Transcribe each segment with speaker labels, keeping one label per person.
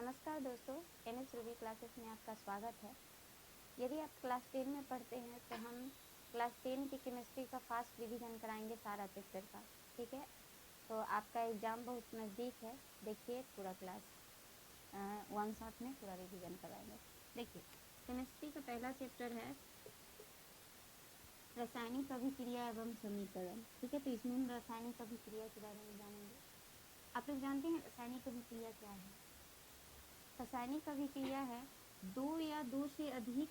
Speaker 1: नमस्कार दोस्तों, NS Ruby classes में आपका स्वागत है। यदि आप क्लास 10 में पढ़ते हैं तो हम क्लास 10 की केमिस्ट्री का फास्ट रिवीजन कराएंगे सारा चैप्टर का। ठीक है, तो आपका एग्ज़ाम बहुत नज़दीक है। देखिए पूरा क्लास वन शॉट में पूरा रिवीजन कराएंगे। देखिए केमिस्ट्री का पहला चैप्टर है रासायनिक अभिक्रिया एवं समीकरण। ठीक है, तो इसमें हम रासायनिक अभिक्रिया के बारे में जानेंगे। आप लोग जानते हैं रासायनिक अभिक्रिया क्या है? रासायनिक अभिक्रिया है दो या दो से अधिक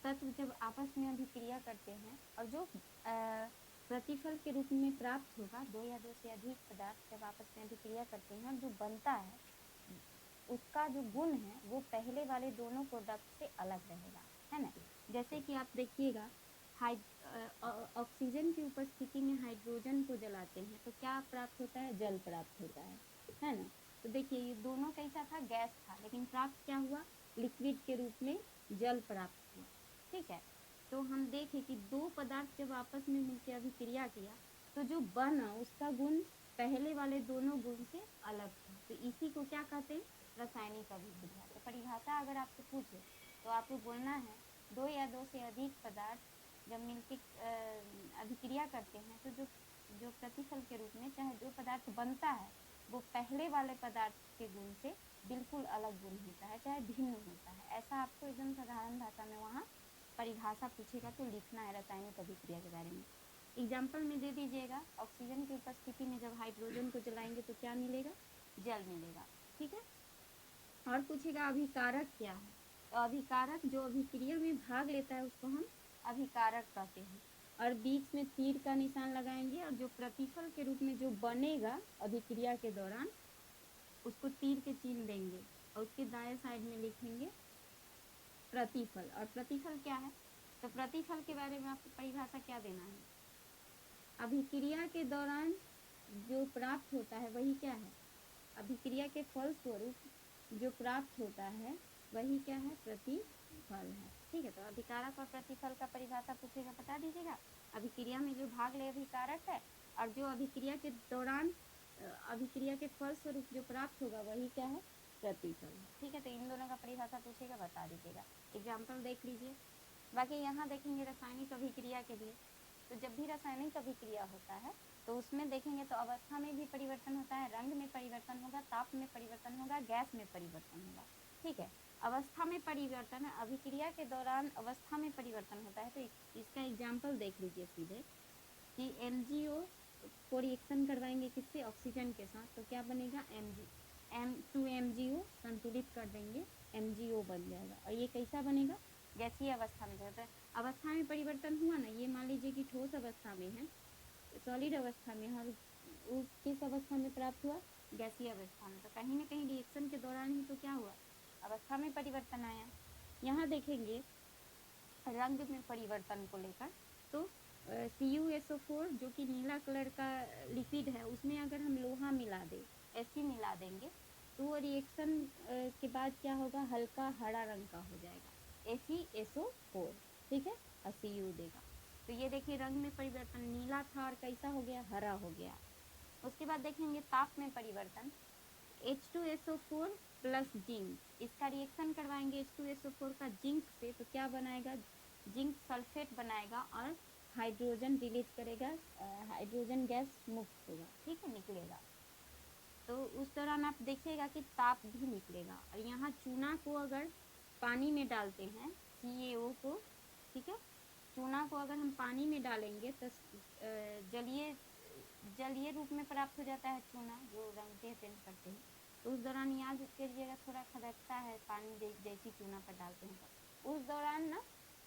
Speaker 1: तत्व जब आपस में अभिक्रिया करते हैं और जो प्रतिफल के रूप में प्राप्त होगा, दो या दो से अधिक पदार्थ जब आपस में अभिक्रिया करते हैं, जो बनता है उसका जो गुण है वो पहले वाले दोनों प्रोडक्ट से अलग रहेगा, है ना। जैसे कि आप देखिएगा ऑक्सीजन की उपस्थिति में हाइड्रोजन को जलाते हैं तो क्या प्राप्त होता है? जल प्राप्त होता है ना। तो देखिए ये दोनों कैसा था? गैस था, लेकिन प्राप्त क्या हुआ? लिक्विड के रूप में जल प्राप्त हुआ। ठीक है, तो हम देखें कि दो पदार्थ जब आपस में मिलकर अभिक्रिया किया तो जो बना उसका गुण पहले वाले दोनों गुण से अलग था। तो इसी को क्या कहते हैं? रासायनिक अभिक्रिया। तो परिभाषा अगर आपसे पूछे तो आपको बोलना है दो या दो से अधिक पदार्थ जब मिलकर अभिक्रिया करते हैं तो जो प्रतिफल के रूप में चाहे जो पदार्थ बनता है वो पहले वाले पदार्थ के गुण से बिल्कुल अलग गुण होता है, चाहे भिन्न होता है। ऐसा आपको एकदम साधारण भाषा में वहाँ परिभाषा पूछेगा तो लिखना है रासायनिक अभिक्रिया के बारे में। एग्जाम्पल में दे दीजिएगा, ऑक्सीजन की उपस्थिति में जब हाइड्रोजन को जलाएंगे तो क्या मिलेगा? जल मिलेगा। ठीक है, और पूछेगा अभिकारक क्या है? तो अभिकारक जो अभिक्रिया में भाग लेता है उसको हम अभिकारक कहते हैं। और बीच में तीर का निशान लगाएंगे और जो प्रतिफल के रूप में जो बनेगा अभिक्रिया के दौरान उसको तीर के चिन्ह देंगे और उसके दाएं साइड में लिखेंगे प्रतिफल। और प्रतिफल क्या है? तो प्रतिफल के बारे में आपको परिभाषा क्या देना है? अभिक्रिया के दौरान जो प्राप्त होता है वही क्या है? अभिक्रिया के फल स्वरूप जो प्राप्त होता है वही क्या है? प्रतिफल है। ठीक है, तो अभिकारक और प्रतिफल का परिभाषा पूछेगा, बता दीजिएगा। अभिक्रिया में जो भाग ले अभिकारक है और जो अभिक्रिया के दौरान अभिक्रिया के फल स्वरूप जो प्राप्त होगा वही क्या है? प्रतिफल है। ठीक है, तो इन दोनों का परिभाषा पूछेगा, बता दीजिएगा। एग्जाम्पल देख लीजिए। बाकी यहाँ देखेंगे रासायनिक अभिक्रिया के लिए, तो जब भी रासायनिक अभिक्रिया होता है तो उसमें देखेंगे तो अवस्था में भी परिवर्तन होता है, रंग में परिवर्तन होगा, ताप में परिवर्तन होगा, गैस में परिवर्तन होगा। ठीक है, अवस्था में परिवर्तन, अभिक्रिया के दौरान अवस्था में परिवर्तन होता है तो इसका एग्जाम्पल देख लीजिए सीधे कि MgO को रिएक्शन करवाएंगे किससे? ऑक्सीजन के साथ, तो क्या बनेगा? M2MgO संतुलित कर देंगे, MgO बन जाएगा। और ये कैसा बनेगा? गैसीय अवस्था में। तो अवस्था में परिवर्तन हुआ ना, ये मान लीजिए कि ठोस अवस्था में है, सॉलिड अवस्था में है, वो किस अवस्था में प्राप्त हुआ? गैसीय अवस्था में। तो कहीं ना कहीं रिएक्शन के दौरान ही तो क्या हुआ? अवस्था में परिवर्तन आया। यहाँ देखेंगे रंग में परिवर्तन को लेकर, तो CuSO4 जो कि नीला कलर का लिक्विड है उसमें अगर हम लोहा मिला दें, Fe मिला देंगे तो वो रिएक्शन के बाद क्या होगा? हल्का हरा रंग का हो जाएगा, FeSO4। ठीक है, और Cu देगा। तो ये देखिए रंग में परिवर्तन, नीला था और कैसा हो गया? हरा हो गया। उसके बाद देखेंगे ताप में परिवर्तन, H2SO4 प्लस जिंक, इसका रिएक्शन करवाएंगे H2SO4 का जिंक से, तो क्या बनाएगा? जिंक सल्फेट बनाएगा और हाइड्रोजन रिलीज करेगा, हाइड्रोजन गैस मुक्त होगा। ठीक है, निकलेगा। तो उस दौरान आप देखिएगा कि ताप भी निकलेगा। और यहाँ चूना को अगर पानी में डालते हैं, CaO को, ठीक है, चूना को अगर हम पानी में डालेंगे तो जलीय रूप में प्राप्त हो जाता है चूना, जो रंग के चेंज करते हैं। तो उस दौरान याद करिएगा थोड़ा खदकता है पानी जैसी चूना पर डालते हैं तो उस दौरान ना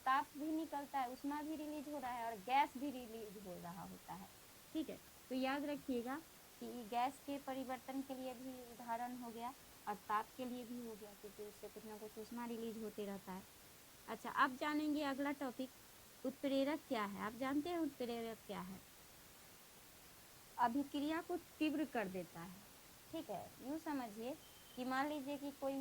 Speaker 1: ताप भी निकलता है, उष्मा भी रिलीज हो रहा है और गैस भी रिलीज हो रहा होता है। ठीक है, तो याद रखिएगा कि गैस के परिवर्तन के लिए भी उदाहरण हो गया और ताप के लिए भी हो गया, क्योंकि उससे कुछ ना कुछ उष्मा रिलीज होते रहता है। अच्छा, अब जानेंगे अगला टॉपिक, उत्प्रेरक क्या है। आप जानते हैं उत्प्रेरक क्या है? अभिक्रिया को तीव्र कर देता है। ठीक है, यूँ समझिए कि मान लीजिए कि कोई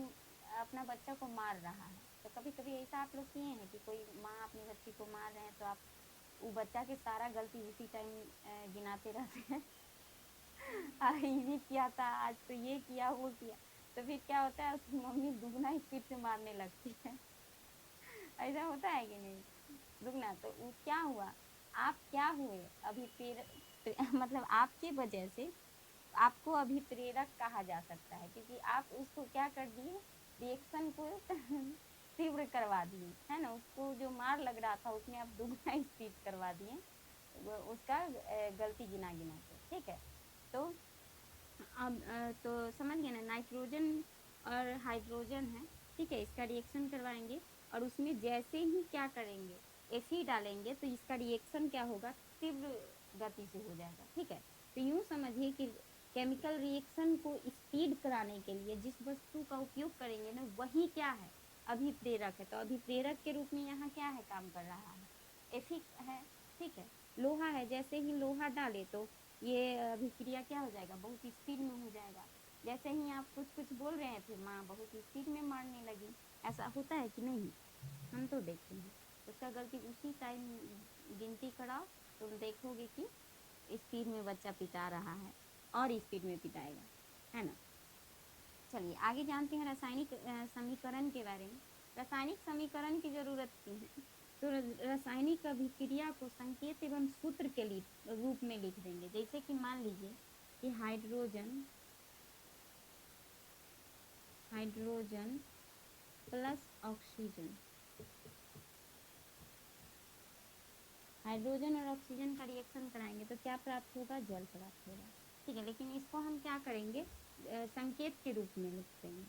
Speaker 1: अपना बच्चा को मार रहा है, तो कभी कभी ऐसा आप लोग किए हैं कि कोई माँ अपनी बच्ची को मार रहे हैं तो आप वो बच्चा के सारा गलती उसी टाइम गिनाते रहते हैं ये किया था आज, तो ये किया वो किया। तो फिर क्या होता है, उसकी मम्मी दुगना स्पीड से मारने लगती है। ऐसा होता है कि नहीं, दुगना। तो वो क्या हुआ, आप क्या हुए अभी मतलब आपकी वजह से आपको अभी प्रेरक कहा जा सकता है, क्योंकि आप उसको क्या कर दिए, रिएक्शन को तीव्र करवा दिए, है ना। उसको जो मार लग रहा था उसमें आप दुगना स्पीड करवा दिए, उसका गलती गिना गिना के, ठीक है। तो अब तो समझ गए ना, नाइट्रोजन और हाइड्रोजन है, ठीक है, इसका रिएक्शन करवाएंगे और उसमें जैसे ही क्या करेंगे, Fe डालेंगे, तो इसका रिएक्शन क्या होगा, तीव्र गति से हो जाएगा, ठीक है। तो यूं समझिए कि केमिकल रिएक्शन को स्पीड कराने के लिए जिस वस्तु का उपयोग करेंगे ना, वही क्या है, अभिप्रेरक है। तो अभिप्रेरक के रूप में यहाँ क्या है, काम कर रहा है, Fe है, ठीक है। लोहा है, जैसे ही लोहा डाले तो ये अभिक्रिया क्या हो जाएगा, बहुत स्पीड में हो जाएगा। जैसे ही आप कुछ कुछ बोल रहे थे, माँ बहुत स्पीड में मारने लगी, ऐसा होता है कि नहीं, हम तो देखे हैं। उसका गलती उसी टाइम गिनती कराओ, तुम देखोगे कि स्पीड में बच्चा पिटा रहा है और स्पीड में पिटाएगा, है ना। चलिए आगे जानते हैं रासायनिक समीकरण के बारे में। रासायनिक समीकरण की जरूरत क्यों है, तो रासायनिक अभिक्रिया को संकेत एवं सूत्र के रूप में लिख देंगे। जैसे कि मान लीजिए कि हाइड्रोजन प्लस ऑक्सीजन, हाइड्रोजन और ऑक्सीजन का रिएक्शन कराएंगे तो क्या प्राप्त होगा, जल प्राप्त होगा, ठीक है। लेकिन इसको हम क्या करेंगे, संकेत के रूप में लिख देंगे,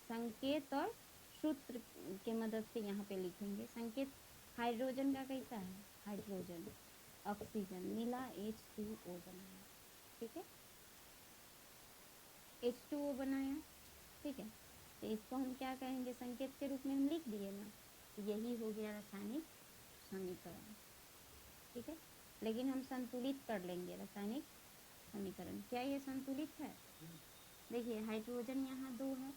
Speaker 1: संकेत और सूत्र के मदद से यहाँ पे लिखेंगे। संकेत हाइड्रोजन का कैसा है, हाइड्रोजन, ऑक्सीजन मिला H2O बनाया, ठीक है, H2O बनाया, ठीक है। तो इसको हम क्या कहेंगे, संकेत के रूप में हम लिख दिए ना, तो यही हो गया रासायनिक समीकरण, ठीक है। लेकिन हम संतुलित कर लेंगे रासायनिक समीकरण। क्या ये संतुलित है, देखिए हाइड्रोजन यहाँ 2 है,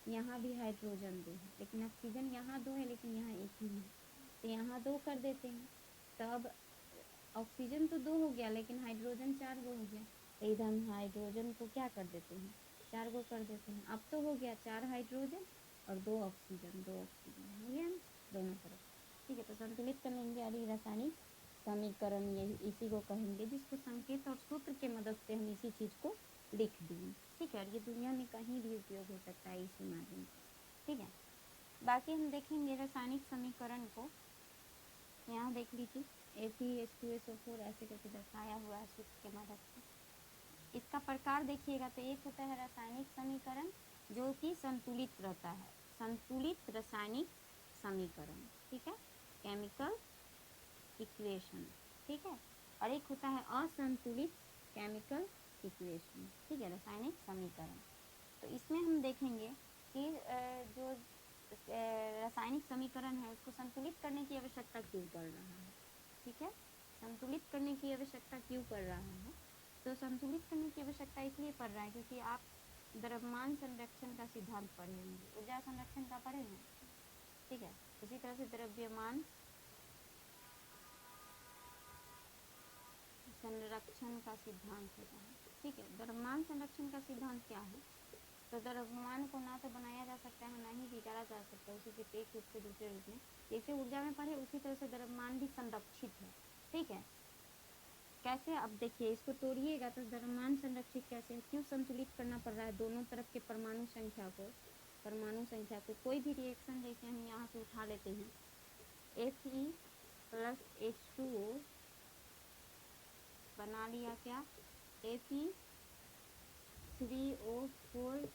Speaker 1: यहाँ भी हाइड्रोजन 2 है, लेकिन ऑक्सीजन यहाँ 2 है, लेकिन यहाँ एक ही है, तो यहाँ 2 कर देते हैं। तो अब ऑक्सीजन तो 2 हो गया, लेकिन हाइड्रोजन 4 गो हो गया, तो इधर हम हाइड्रोजन को क्या कर देते हैं, 4 गो कर देते हैं। अब तो हो गया 4 हाइड्रोजन और 2 ऑक्सीजन, 2 ऑक्सीजन हो गया ना दोनों तरफ, ठीक है। तो संतुलित कर लेंगे और ये रासायनिक समीकरण यही इसी को कहेंगे, जिसको संकेत और सूत्र के मदद से हम इसी चीज को लिख दिए, ठीक है। और ये दुनिया में कहीं भी उपयोग हो सकता है इसी माध्यम से, ठीक है। बाकी हम देखेंगे रासायनिक समीकरण को, यहाँ देख लीजिए FeH2SO4 ऐसे करके दर्शाया हुआ है सूत्र के मदद से। इसका प्रकार देखिएगा तो एक होता है रासायनिक समीकरण जो कि संतुलित रहता है, संतुलित रासायनिक समीकरण, ठीक है, केमिकल इक्वेशन, ठीक है। और एक होता है असंतुलित केमिकल इक्वेशन, ठीक है, रासायनिक समीकरण। तो इसमें हम देखेंगे कि जो रासायनिक समीकरण है उसको संतुलित करने की आवश्यकता क्यों पड़ रहा है, ठीक है, संतुलित करने की आवश्यकता क्यों पड़ रहा है। तो संतुलित करने की आवश्यकता इसलिए पड़ रहा है क्योंकि आप द्रव्यमान संरक्षण का सिद्धांत पढ़े होंगे, ऊर्जा संरक्षण का पढ़े हैं, ठीक है। उसी तरह से द्रव्यमान संरक्षण का सिद्धांत होता है, ठीक है। द्रव्यमान संरक्षण का सिद्धांत क्या है, तो द्रव्यमान को ना तो बनाया जा सकता है ना ही बिगाड़ा जा सकता है, उसी के एक रूप से दूसरे रूप में, जैसे ऊर्जा में पढ़े उसी तरह से द्रव्यमान भी संरक्षित है, ठीक है। कैसे, अब देखिए इसको तोड़िएगा तो द्रव्यमान संरक्षित कैसे है, क्यों संतुलित करना पड़ रहा है दोनों तरफ के परमाणु संख्या को, कोई भी रिएक्शन जैसे हम यहाँ से उठा लेते हैं Fe प्लस H2O बना लिया क्या, Fe3O4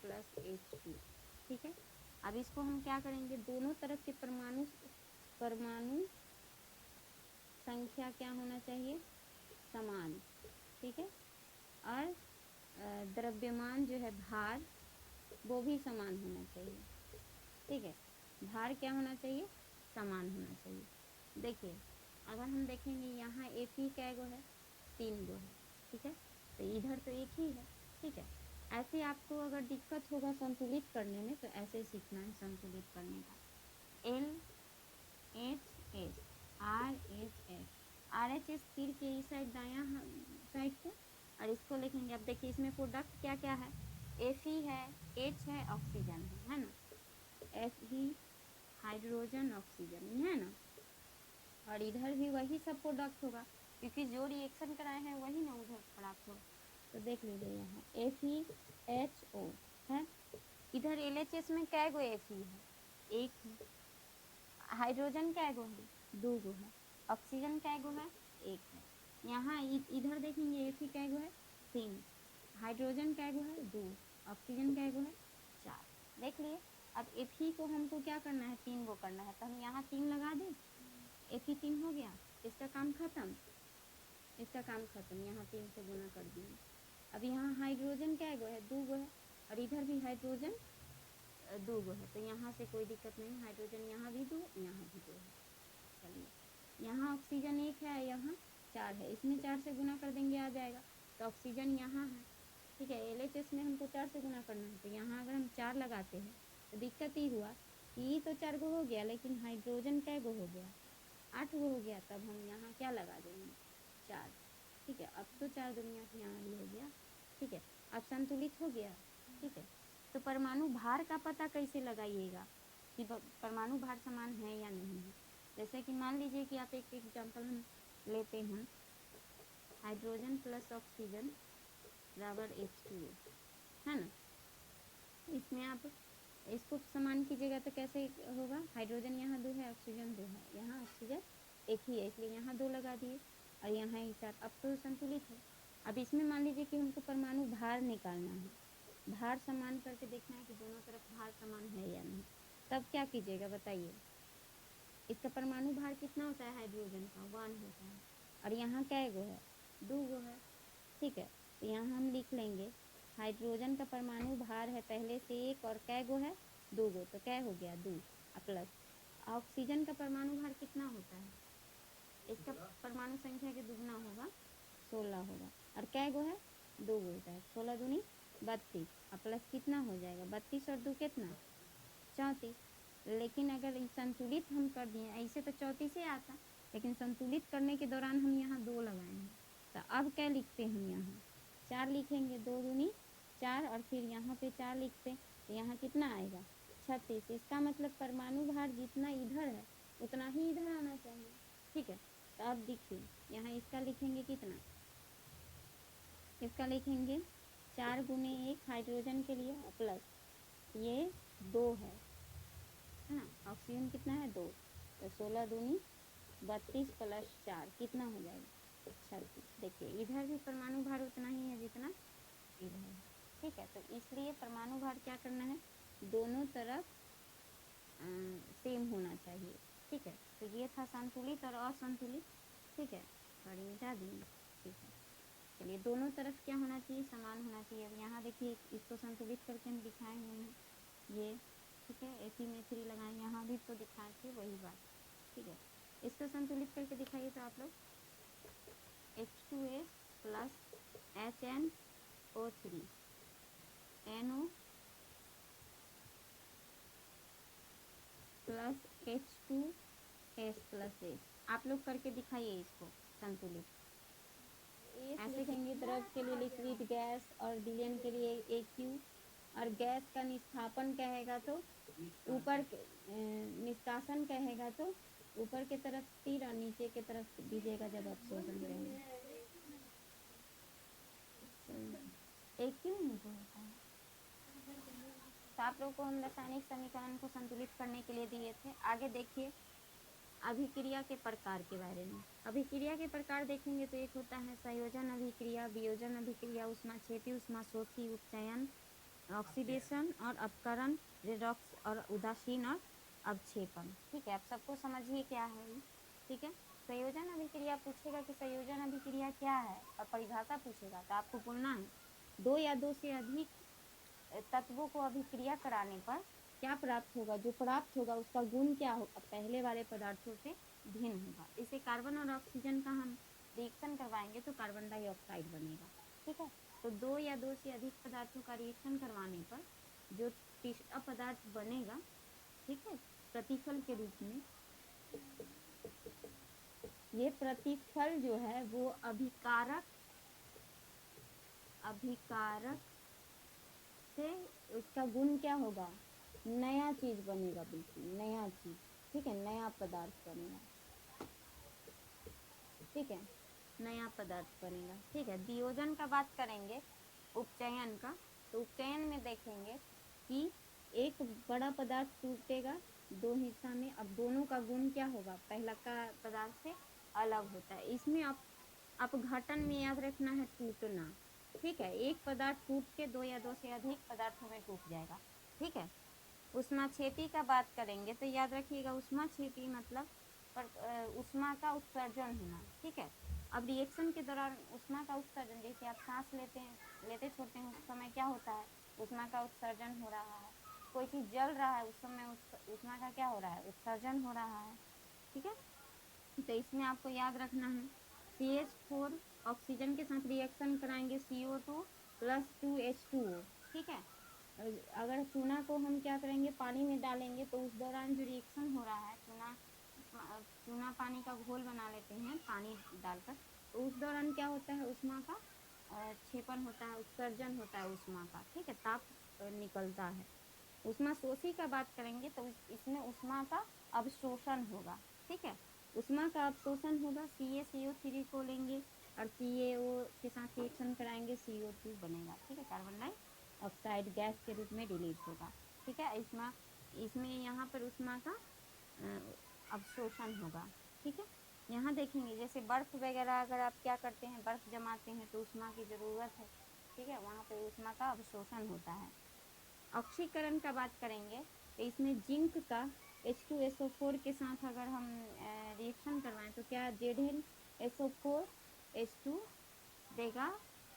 Speaker 1: प्लस H2, ठीक है। अब इसको हम क्या करेंगे, दोनों तरफ के परमाणु संख्या क्या होना चाहिए, समान, ठीक है। और द्रव्यमान जो है भार वो भी समान होना चाहिए, ठीक है, भार क्या होना चाहिए, समान होना चाहिए। देखिए अगर हम देखेंगे यहाँ Fe कै गो है, 3 गो है, ठीक है, तो इधर तो एक ही है, ठीक है। ऐसे आपको अगर दिक्कत होगा संतुलित करने में तो ऐसे सीखना है संतुलित करने का, LHS RHS तीर के इस साइड दायां साइड को, और इसको लिखेंगे। अब देखिए इसमें प्रोडक्ट क्या क्या है, Fe है, H है ऑक्सीजन है ना, Fe हाइड्रोजन ऑक्सीजन है ना, और इधर भी वही सब प्रोडक्ट होगा क्योंकि जो रिएक्शन कराए हैं वही ना उधर प्राप्त होगा। तो देख लीजिए यहाँ FeHO है, इधर LHS में कै गो Fe है, एक है, हाइड्रोजन कै गो है, दो गो है, ऑक्सीजन कै गो है, एक है, यहाँ इधर देखेंगे Fe कै गो है, तीन, हाइड्रोजन कै गो है, दो, ऑक्सीजन कै गो है, चार। देख लिए। अब Fe को हमको क्या करना है, तीन गो करना है, तो हम यहाँ तीन लगा दें, Fe तीन हो गया, इसका काम खत्म, इसका काम खत्म, यहाँ तीन से गुना कर दिए। अब यहाँ हाइड्रोजन कै गो है, दो गो है, और इधर भी हाइड्रोजन दो गो है, तो यहाँ से कोई दिक्कत नहीं, हाइड्रोजन यहाँ भी दो, यहाँ भी दो है। चलिए, यहाँ ऑक्सीजन एक है, यहाँ चार है, इसमें चार से गुना कर देंगे आ जाएगा, तो ऑक्सीजन यहाँ है, ठीक है। LHS में हमको चार से गुना करना है, तो यहाँ अगर हम चार लगाते हैं तो दिक्कत ये हुआ कि तो चार गो हो गया, लेकिन हाइड्रोजन कै गो हो गया, आठ गो हो गया, तब हम यहाँ क्या लगा देंगे, चार, ठीक है। अब तो चार दुनिया से यहाँ भी हो गया, ठीक है, अब संतुलित हो गया, ठीक है। तो परमाणु भार का पता कैसे लगाइएगा कि परमाणु भार समान है या नहीं है। जैसे कि मान लीजिए कि आप एक एग्जाम्पल हम लेते हैं, हाइड्रोजन प्लस ऑक्सीजन बराबर H2O है ना, इसमें आप इसको समान कीजिएगा तो कैसे होगा, हाइड्रोजन यहाँ दो है, ऑक्सीजन दो है, यहाँ ऑक्सीजन एक ही है, इसलिए यहाँ दो लगा दिए, और यहाँ ही चार, अब तो संतुलित है। अब इसमें मान लीजिए कि हमको परमाणु भार निकालना है, भार समान करके देखना है कि दोनों तरफ भार समान है या नहीं, तब क्या कीजिएगा बताइए। इसका परमाणु भार कितना होता है, हाइड्रोजन का 1 होता है, और यहाँ कै गो है, दो गो है, ठीक है। तो यहाँ हम लिख लेंगे हाइड्रोजन का परमाणु भार है पहले से एक, और कै गो है, दो गो, तो कै हो गया, दो, प्लस ऑक्सीजन का परमाणु भार कितना होता है, इसका परमाणु संख्या के दुगना होगा, 16 होगा, और कै गो है, दो गो होता है, 16 दूनी 32, और प्लस कितना हो जाएगा, 32 और दो कितना, 34। लेकिन अगर संतुलित हम कर दिए, ऐसे तो 34 ही आता, लेकिन संतुलित करने के दौरान हम यहाँ दो लगाए हैं, तो अब क्या लिखते हैं हम यहाँ, चार लिखेंगे, दो दूनी चार, और फिर यहाँ पे चार लिखते, तो यहाँ कितना आएगा, 36। इसका मतलब परमाणु भार जितना इधर है उतना ही इधर आना चाहिए, ठीक है। तो अब देखिए यहाँ इसका लिखेंगे कितना, इसका लिखेंगे 4 गुने 1 हाइड्रोजन के लिए, प्लस ये 2 है ना, ऑक्सीजन कितना है, 2, तो 16 दूनी 32 प्लस 4 कितना हो जाएगा, 36। देखिए इधर भी परमाणु भार उतना ही है जितना इधर है, ठीक है। तो इसलिए परमाणु भार क्या करना है, दोनों तरफ सेम होना चाहिए, ठीक है। तो ये था संतुलित और असंतुलित, ठीक है, और मिटा दिए, ठीक है। चलिए, दोनों तरफ क्या होना चाहिए, समान होना चाहिए। अब यहाँ देखिए इसको संतुलित करके हम दिखाए हुए हैं, ये ठीक है, Fe में 3 लगाए, यहाँ भी तो दिखाए थे वही बात, ठीक है। इसको संतुलित करके दिखाइए तो आप लोग H2S plus HNO3 NO plus H2S plus H, आप लोग करके दिखाइए इसको संतुलित। ऐसे कहेंगे द्रव के लिए लिक्विड गैस, और विलयन के लिए AQ, और गैस का निष्कासन कहेगा तो ऊपर, निष्कासन कहेगा तो ऊपर के तरफ तीर, और नीचे के तरफ दीजिएगा जब आप शोषण करेंगे। AQ नहीं तो होता है। तो आप लोग को हम रासायनिक समीकरण को संतुलित करने के लिए दिए थे। आगे देखिए अभिक्रिया के प्रकार के बारे में। अभिक्रिया के प्रकार देखेंगे तो एक होता है संयोजन अभिक्रिया, वियोजन अभिक्रिया, ऊष्माक्षेपी, ऊष्माशोषी, उपचयन, ऑक्सीडेशन और अपकरण, रेडॉक्स और उदासीन और अवक्षेपण, ठीक है। आप सबको समझिए क्या है ये, ठीक है। संयोजन अभिक्रिया पूछेगा कि संयोजन अभिक्रिया क्या है, और परिभाषा पूछेगा तो आपको बोलना है दो या दो से अधिक तत्वों को अभिक्रिया कराने पर क्या प्राप्त होगा, जो प्राप्त होगा उसका गुण क्या होगा, पहले वाले पदार्थों से भिन्न होगा। इसे कार्बन और ऑक्सीजन का हम रिएक्शन करवाएंगे तो कार्बन डाइऑक्साइड बनेगा, ठीक है। तो दो या दो से अधिक पदार्थों का रिएक्शन करवाने पर जो तीसरा पदार्थ बनेगा, ठीक है, प्रतिफल के रूप में, ये प्रतिफल जो है वो अभिकारक से उसका गुण क्या होगा, नया चीज बनेगा, बिल्कुल नया चीज, ठीक है, नया पदार्थ बनेगा, ठीक है, नया पदार्थ बनेगा, ठीक है। वियोजन का बात करेंगे, उपचयन का, तो उपचयन में देखेंगे कि एक बड़ा पदार्थ टूटेगा दो हिस्सा में, अब दोनों का गुण क्या होगा, पहला का पदार्थ से अलग होता है। इसमें आप घटन में याद रखना है टूटना, ठीक है, एक पदार्थ टूट के दो या दो से अधिक पदार्थों में टूट जाएगा, ठीक है। उष्माक्षेपी का बात करेंगे तो याद रखिएगा उष्माक्षेपी मतलब उष्मा का उत्सर्जन होना, ठीक है। अब रिएक्शन के दौरान उष्मा का उत्सर्जन, जैसे आप सांस लेते छोड़ते हैं उस समय क्या होता है, उष्मा का उत्सर्जन हो रहा है। कोई चीज जल रहा है उस समय उष्मा का क्या हो रहा है, उत्सर्जन हो रहा है, ठीक है। तो इसमें आपको याद रखना है CH4 ऑक्सीजन के साथ रिएक्शन कराएंगे CO2 + 2H2O, ठीक है। अगर चूना को हम क्या करेंगे, पानी में डालेंगे, तो उस दौरान जो रिएक्शन हो रहा है, चूना पानी का घोल बना लेते हैं पानी डालकर, तो उस दौरान क्या होता है, उष्मा का क्षेपण होता है, उत्सर्जन होता है उष्मा का, ठीक है, ताप निकलता है। उष्मा शोषी का बात करेंगे तो इसमें उष्मा का अवशोषण होगा, ठीक है, उष्मा का अवशोषण होगा, CaCO3 को लेंगे और CaO के साथ रिएक्शन कराएंगे, CO2 बनेगा, ठीक है, कार्बन डाइऑक्साइड गैस के रूप में रिलीज होगा, ठीक है। इसमें यहाँ पर उष्मा का अवशोषण होगा, ठीक है। यहाँ देखेंगे जैसे बर्फ वगैरह अगर आप क्या करते हैं, बर्फ जमाते हैं तो उष्मा की जरूरत है, ठीक है, वहाँ पे उष्मा का अवशोषण होता है। ऑक्सीकरण का बात करेंगे तो इसमें जिंक का H2SO4 के साथ अगर हम रिएक्शन करवाएं तो क्या ZnSO4 H2 देगा,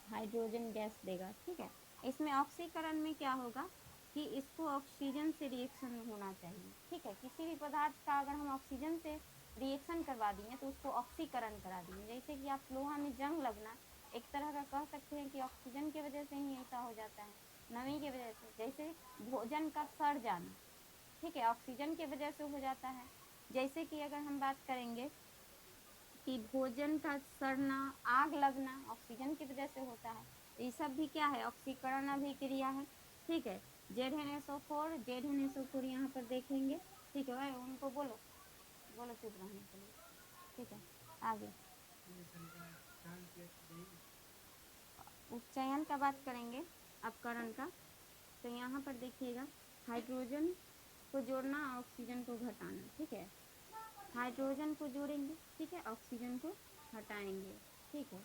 Speaker 1: हाइड्रोजन गैस देगा, ठीक है। इसमें ऑक्सीकरण में क्या होगा कि इसको ऑक्सीजन से रिएक्शन होना चाहिए, ठीक है। किसी भी पदार्थ का अगर हम ऑक्सीजन से रिएक्शन करवा दिए तो उसको ऑक्सीकरण करा दिए। जैसे कि आप लोहा में जंग लगना एक तरह का कह सकते हैं कि ऑक्सीजन की वजह से ही ऐसा हो जाता है, नमी की वजह से। जैसे भोजन का सड़ जाना, ठीक है, ऑक्सीजन की वजह से हो जाता है। जैसे कि अगर हम बात करेंगे कि भोजन का सड़ना, आग लगना ऑक्सीजन की वजह से होता है, तो ये सब भी क्या है, ऑक्सीकरण अभिक्रिया है, ठीक है। ZnSO4 यहाँ पर देखेंगे, ठीक है भाई, उनको बोलो चुप रहने के लिए, ठीक है। आगे उपचयन का बात करेंगे, अपकरण का, तो यहाँ पर देखिएगा हाइड्रोजन को जोड़ना, ऑक्सीजन को घटाना, ठीक है, हाइड्रोजन को जोड़ेंगे, ठीक है, ऑक्सीजन को हटाएंगे, ठीक है।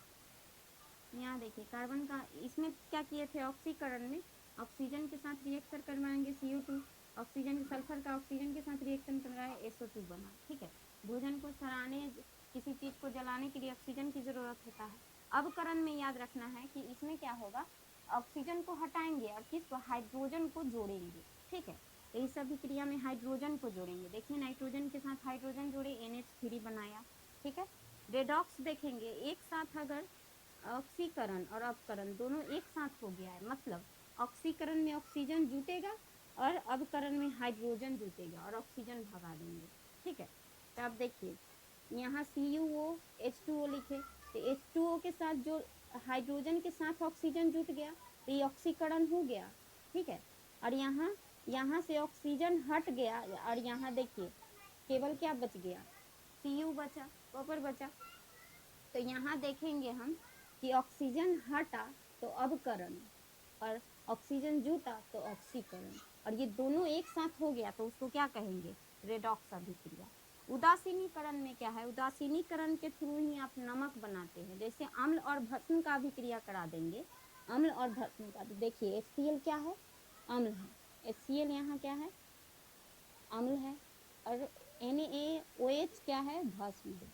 Speaker 1: यहाँ देखिए कार्बन का, इसमें क्या किए थे, ऑक्सीकरण में ऑक्सीजन के साथ रिएक्शन करवाएंगे CO2, ऑक्सीजन सल्फर का ऑक्सीजन के साथ रिएक्शन करवाए SO2 बना, ठीक है। भोजन को सड़ाने, किसी चीज को जलाने के लिए ऑक्सीजन की जरूरत होता है। अवकरण में याद रखना है कि इसमें क्या होगा, ऑक्सीजन को हटाएंगे और किसको, हाइड्रोजन को जोड़ेंगे, ठीक है। तो इस अभिक्रिया में हाइड्रोजन को जोड़ेंगे, देखिए नाइट्रोजन के साथ हाइड्रोजन जोड़े, NH3 बनाया, ठीक है। रेडॉक्स देखेंगे, एक साथ अगर ऑक्सीकरण और अपकरण दोनों एक साथ हो गया है, मतलब ऑक्सीकरण में ऑक्सीजन जुटेगा और अपकरण में हाइड्रोजन जुटेगा और ऑक्सीजन भगा देंगे, ठीक है। तो अब देखिए यहाँ CuO लिखे, तो H2O के साथ जो हाइड्रोजन के साथ ऑक्सीजन जुट गया तो ये ऑक्सीकरण हो गया, ठीक है। और यहाँ से ऑक्सीजन हट गया और यहाँ देखिए केवल क्या बच गया, Cu बचा, कॉपर बचा। तो यहाँ देखेंगे हम कि ऑक्सीजन हटा तो अवकरण और ऑक्सीजन जुटा तो ऑक्सीकरण, और ये दोनों एक साथ हो गया तो उसको क्या कहेंगे, रेडॉक्स अभिक्रिया। उदासीनीकरण में क्या है, उदासीनीकरण के थ्रू ही आप नमक बनाते हैं, जैसे अम्ल और भस्म का अभिक्रिया करा देंगे, अम्ल और भस्म का। तो देखिए HCl क्या है, अम्ल है, HCl यहाँ क्या है, अम्ल है, और NaOH क्या है, भस्म है,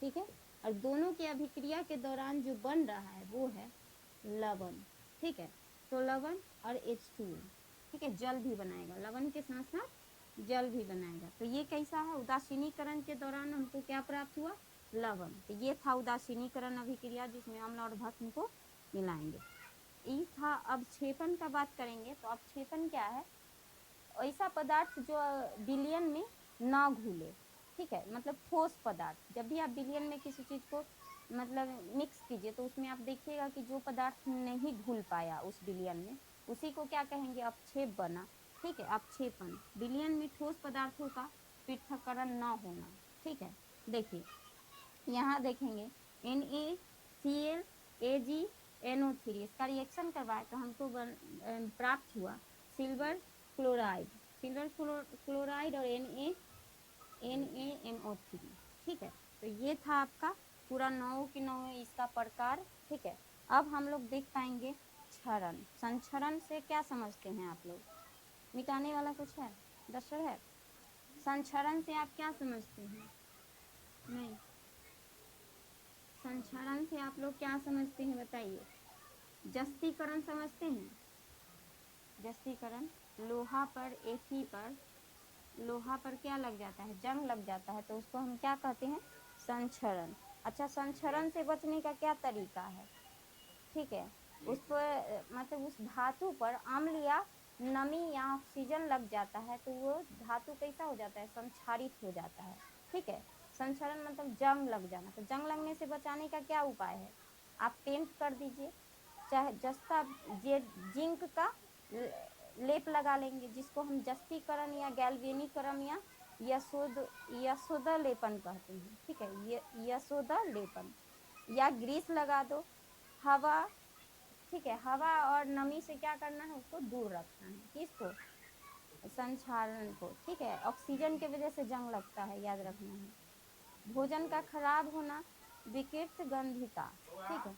Speaker 1: ठीक है। और दोनों के अभिक्रिया के दौरान जो बन रहा है वो है लवण, ठीक है। तो लवण और H2O, ठीक है, जल भी बनाएगा, लवण के साथ साथ जल भी बनाएगा। तो ये कैसा है, उदासीनीकरण के दौरान हमको क्या प्राप्त हुआ, लवण। तो ये था उदासीनीकरण अभिक्रिया जिसमें अम्ल और भस्म को मिलाएंगे। ये था। अब क्षेपण का बात करेंगे तो अपक्षेपण क्या है, ऐसा पदार्थ जो विलयन में ना घुले, ठीक है, मतलब ठोस पदार्थ। जब भी आप विलयन में किसी चीज को मतलब मिक्स कीजिए तो उसमें आप देखिएगा कि जो पदार्थ नहीं घुल पाया उस विलयन में उसी को क्या कहेंगे, अपक्षेप बना, ठीक है, अपक्षेपण, विलयन में ठोस पदार्थों का पृथक्करण न होना, ठीक है। देखिए यहाँ देखेंगे NaClAgNO3 इसका रिएक्शन करवाए तो हमको प्राप्त हुआ सिल्वर क्लोराइड, सिल्वर क्लोराइड और NaNO3, ठीक है। तो ये था आपका पूरा 9 के 9 इसका प्रकार, ठीक है। अब हम लोग देख पाएंगे क्षरण। संक्षरण से क्या समझते हैं आप लोग? मिटाने वाला कुछ है, डस्टर है? संक्षरण से आप क्या समझते हैं? नहीं, संक्षरण से आप लोग क्या समझते हैं बताइए? जस्तीकरण समझते हैं? जस्तीकरण, लोहा पर Fe पर, लोहा पर क्या लग जाता है, जंग लग जाता है, तो उसको हम क्या कहते हैं, संक्षरण। अच्छा, संक्षरण से बचने का क्या तरीका है, ठीक है, उस पर मतलब उस धातु पर अम्ल या नमी या ऑक्सीजन लग जाता है तो वो धातु कैसा हो जाता है, संक्षारित हो जाता है, ठीक है। संक्षरण मतलब जंग लग जाना, तो जंग लगने से बचाने का क्या उपाय है, आप टेंट कर दीजिए, चाहे जस्ता जिंक का लेप लगा लेंगे, जिसको हम जस्तीकरण या गैल्वेनीकरण या यशोदा लेपन कहते हैं, ठीक है, यशोदा लेपन, या ग्रीस लगा दो, हवा, ठीक है, हवा और नमी से क्या करना है, उसको दूर रखना है, किसको, संक्षारण को, ठीक है। ऑक्सीजन के वजह से जंग लगता है, याद रखना है। भोजन का खराब होना, विकृत गंधिता, ठीक है,